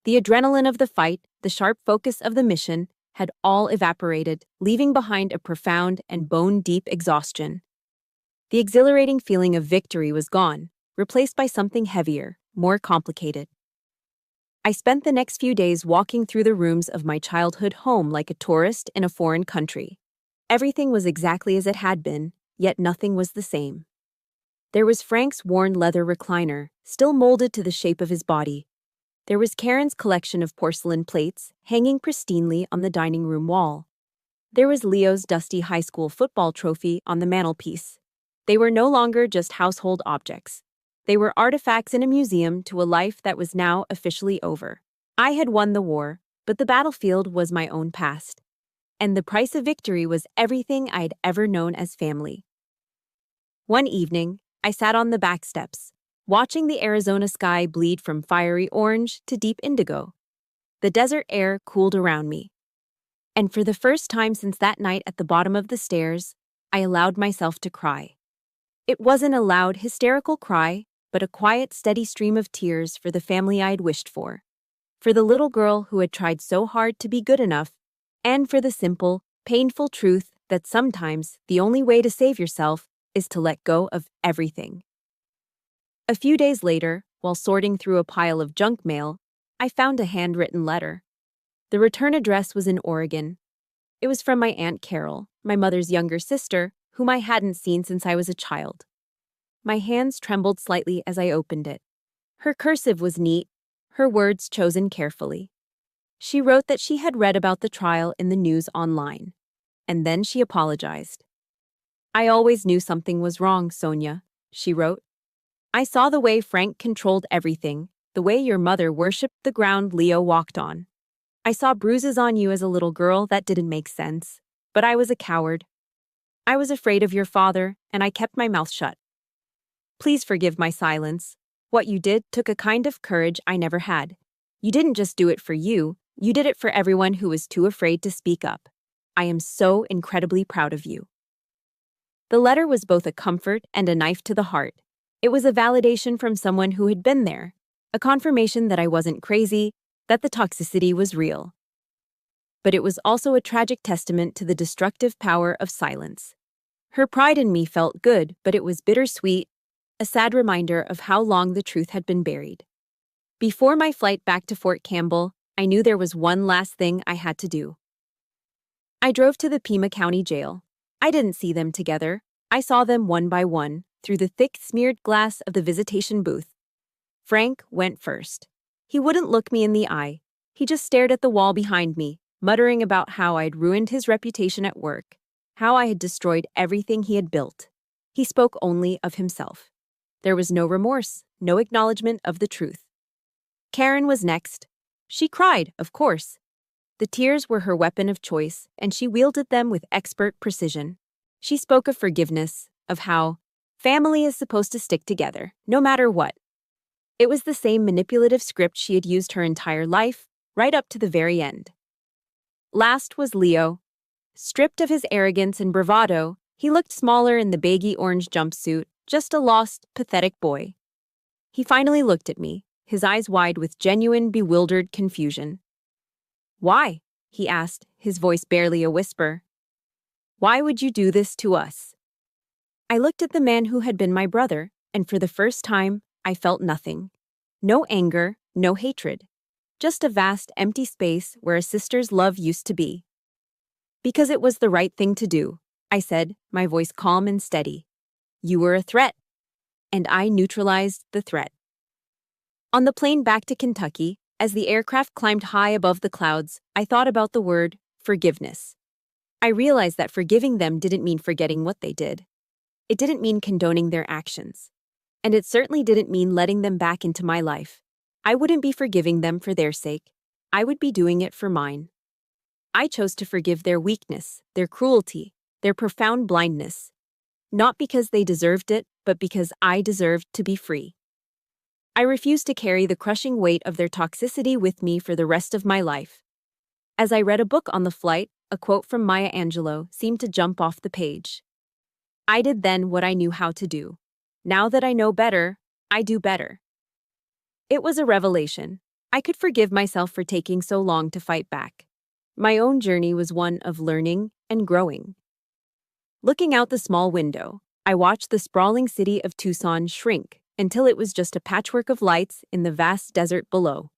The adrenaline of the fight, the sharp focus of the mission, had all evaporated, leaving behind a profound and bone-deep exhaustion. The exhilarating feeling of victory was gone, replaced by something heavier, more complicated. I spent the next few days walking through the rooms of my childhood home like a tourist in a foreign country. Everything was exactly as it had been, yet nothing was the same. There was Frank's worn leather recliner, still molded to the shape of his body. There was Karen's collection of porcelain plates, hanging pristinely on the dining room wall. There was Leo's dusty high school football trophy on the mantelpiece. They were no longer just household objects. They were artifacts in a museum to a life that was now officially over. I had won the war, but the battlefield was my own past. And the price of victory was everything I'd ever known as family. One evening, I sat on the back steps, watching the Arizona sky bleed from fiery orange to deep indigo. The desert air cooled around me. And for the first time since that night at the bottom of the stairs, I allowed myself to cry. It wasn't a loud, hysterical cry, but a quiet, steady stream of tears for the family I'd wished for the little girl who had tried so hard to be good enough, and for the simple, painful truth that sometimes the only way to save yourself is to let go of everything. A few days later, while sorting through a pile of junk mail, I found a handwritten letter. The return address was in Oregon. It was from my Aunt Carol, my mother's younger sister, whom I hadn't seen since I was a child. My hands trembled slightly as I opened it. Her cursive was neat, her words chosen carefully. She wrote that she had read about the trial in the news online, and then she apologized. "I always knew something was wrong, Sonia," she wrote. "I saw the way Frank controlled everything, the way your mother worshipped the ground Leo walked on. I saw bruises on you as a little girl that didn't make sense. But I was a coward. I was afraid of your father, and I kept my mouth shut. Please forgive my silence. What you did took a kind of courage I never had. You didn't just do it for you did it for everyone who was too afraid to speak up. I am so incredibly proud of you. The letter was both a comfort and a knife to the heart. It was a validation from someone who had been there, a confirmation that I wasn't crazy, that the toxicity was real. But it was also a tragic testament to the destructive power of silence. Her pride in me felt good, but it was bittersweet, a sad reminder of how long the truth had been buried. Before my flight back to Fort Campbell, I knew there was one last thing I had to do. I drove to the Pima County Jail. I didn't see them together. I saw them one by one, through the thick smeared glass of the visitation booth. Frank went first. He wouldn't look me in the eye. He just stared at the wall behind me, muttering about how I'd ruined his reputation at work, how I had destroyed everything he had built. He spoke only of himself. There was no remorse, no acknowledgement of the truth. Karen was next. She cried, of course. The tears were her weapon of choice, and she wielded them with expert precision. She spoke of forgiveness, of how family is supposed to stick together, no matter what. It was the same manipulative script she had used her entire life, right up to the very end. Last was Leo. Stripped of his arrogance and bravado, he looked smaller in the baggy orange jumpsuit, just a lost, pathetic boy. He finally looked at me, his eyes wide with genuine, bewildered confusion. "Why?" he asked, his voice barely a whisper. "Why would you do this to us?" I looked at the man who had been my brother, and for the first time, I felt nothing. No anger, no hatred. Just a vast, empty space where a sister's love used to be. "Because it was the right thing to do," I said, my voice calm and steady. "You were a threat, and I neutralized the threat." On the plane back to Kentucky, as the aircraft climbed high above the clouds, I thought about the word forgiveness. I realized that forgiving them didn't mean forgetting what they did. It didn't mean condoning their actions. And it certainly didn't mean letting them back into my life. I wouldn't be forgiving them for their sake. I would be doing it for mine. I chose to forgive their weakness, their cruelty, their profound blindness. Not because they deserved it, but because I deserved to be free. I refused to carry the crushing weight of their toxicity with me for the rest of my life. As I read a book on the flight, a quote from Maya Angelou seemed to jump off the page. I did then what I knew how to do. Now that I know better, I do better. It was a revelation. I could forgive myself for taking so long to fight back. My own journey was one of learning and growing. Looking out the small window, I watched the sprawling city of Tucson shrink until it was just a patchwork of lights in the vast desert below.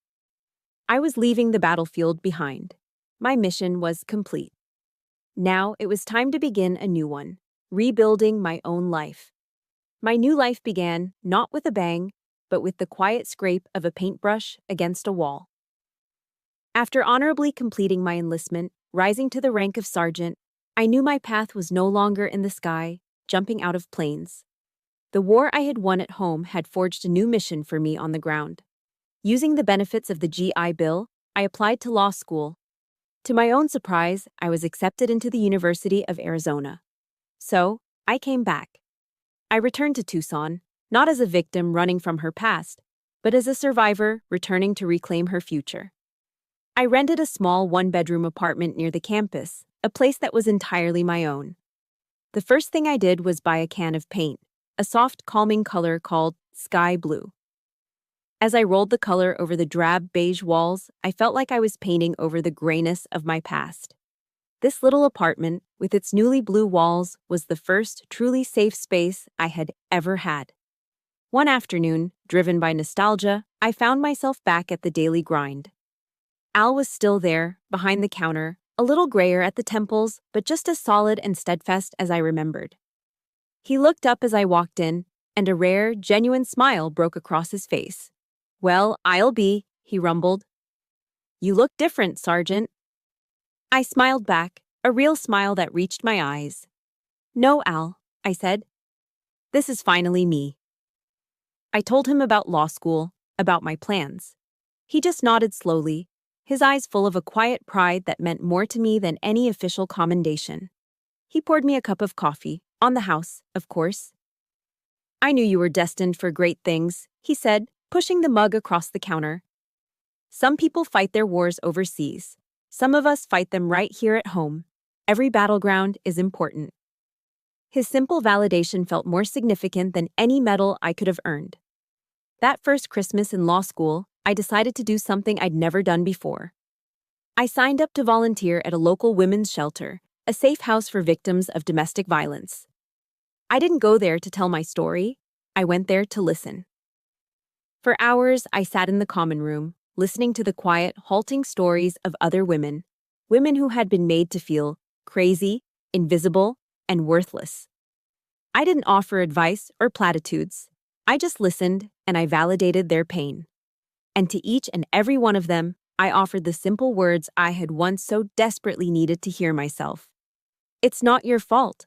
I was leaving the battlefield behind. My mission was complete. Now it was time to begin a new one, rebuilding my own life. My new life began not with a bang, but with the quiet scrape of a paintbrush against a wall. After honorably completing my enlistment, rising to the rank of sergeant, I knew my path was no longer in the sky, jumping out of planes. The war I had won at home had forged a new mission for me on the ground. Using the benefits of the GI Bill, I applied to law school. To my own surprise, I was accepted into the University of Arizona. So, I came back. I returned to Tucson, not as a victim running from her past, but as a survivor returning to reclaim her future. I rented a small one-bedroom apartment near the campus, a place that was entirely my own. The first thing I did was buy a can of paint, a soft, calming color called sky blue. As I rolled the color over the drab beige walls, I felt like I was painting over the grayness of my past. This little apartment, with its newly blue walls, was the first truly safe space I had ever had. One afternoon, driven by nostalgia, I found myself back at the daily grind. Al was still there, behind the counter, a little grayer at the temples, but just as solid and steadfast as I remembered. He looked up as I walked in, and a rare, genuine smile broke across his face. "Well, I'll be," he rumbled. "You look different, Sergeant." I smiled back, a real smile that reached my eyes. "No, Al," I said. "This is finally me." I told him about law school, about my plans. He just nodded slowly, his eyes full of a quiet pride that meant more to me than any official commendation. He poured me a cup of coffee, on the house, of course. "I knew you were destined for great things," he said, pushing the mug across the counter. "Some people fight their wars overseas. Some of us fight them right here at home. Every battleground is important." His simple validation felt more significant than any medal I could have earned. That first Christmas in law school, I decided to do something I'd never done before. I signed up to volunteer at a local women's shelter, a safe house for victims of domestic violence. I didn't go there to tell my story, I went there to listen. For hours, I sat in the common room, listening to the quiet, halting stories of other women, women who had been made to feel crazy, invisible, and worthless. I didn't offer advice or platitudes. I just listened, and I validated their pain. And to each and every one of them, I offered the simple words I had once so desperately needed to hear myself. "It's not your fault."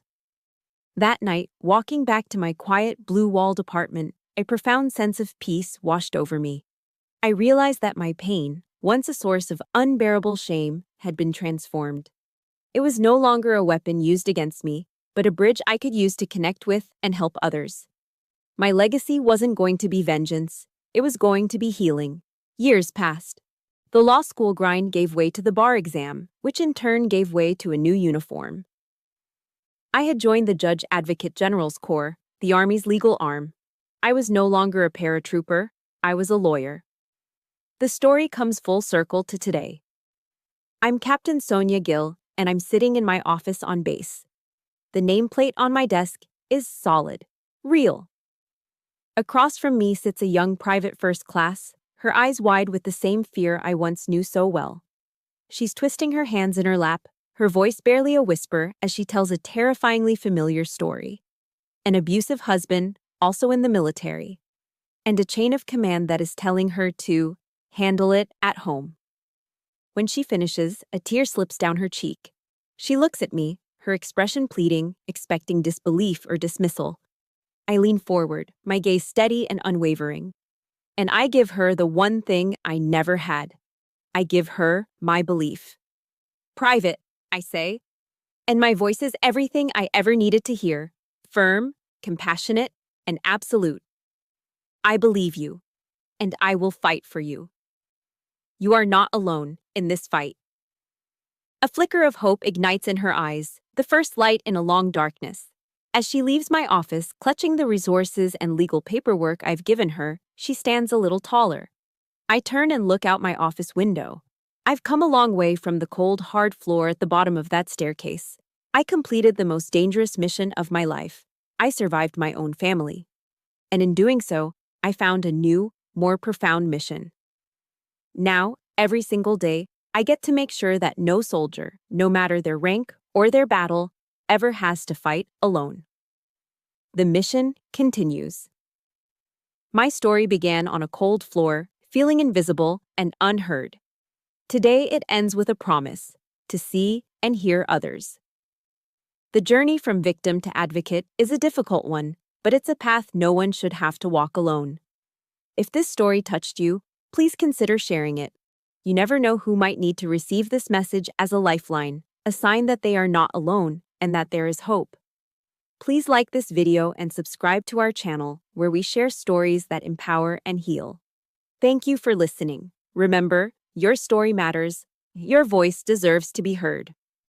That night, walking back to my quiet, blue-walled apartment, a profound sense of peace washed over me. I realized that my pain, once a source of unbearable shame, had been transformed. It was no longer a weapon used against me, but a bridge I could use to connect with and help others. My legacy wasn't going to be vengeance, it was going to be healing. Years passed. The law school grind gave way to the bar exam, which in turn gave way to a new uniform. I had joined the Judge Advocate General's Corps, the Army's legal arm. I was no longer a paratrooper, I was a lawyer. The story comes full circle to today. I'm Captain Sonia Gill, and I'm sitting in my office on base. The nameplate on my desk is solid, real. Across from me sits a young private first class, her eyes wide with the same fear I once knew so well. She's twisting her hands in her lap, her voice barely a whisper as she tells a terrifyingly familiar story. An abusive husband, also in the military, and a chain of command that is telling her to handle it at home. When she finishes, a tear slips down her cheek. She looks at me, her expression pleading, expecting disbelief or dismissal. I lean forward, my gaze steady and unwavering. And I give her the one thing I never had. I give her my belief. "Private," I say, and my voice is everything I ever needed to hear, firm, compassionate, and absolute. "I believe you, and I will fight for you. You are not alone in this fight." A flicker of hope ignites in her eyes, the first light in a long darkness. As she leaves my office, clutching the resources and legal paperwork I've given her, she stands a little taller. I turn and look out my office window. I've come a long way from the cold, hard floor at the bottom of that staircase. I completed the most dangerous mission of my life. I survived my own family. And in doing so, I found a new, more profound mission. Now, every single day, I get to make sure that no soldier, no matter their rank or their battle, ever has to fight alone. The mission continues. My story began on a cold floor, feeling invisible and unheard. Today it ends with a promise, to see and hear others. The journey from victim to advocate is a difficult one, but it's a path no one should have to walk alone. If this story touched you, please consider sharing it. You never know who might need to receive this message as a lifeline, a sign that they are not alone and that there is hope. Please like this video and subscribe to our channel, where we share stories that empower and heal. Thank you for listening. Remember, your story matters. Your voice deserves to be heard.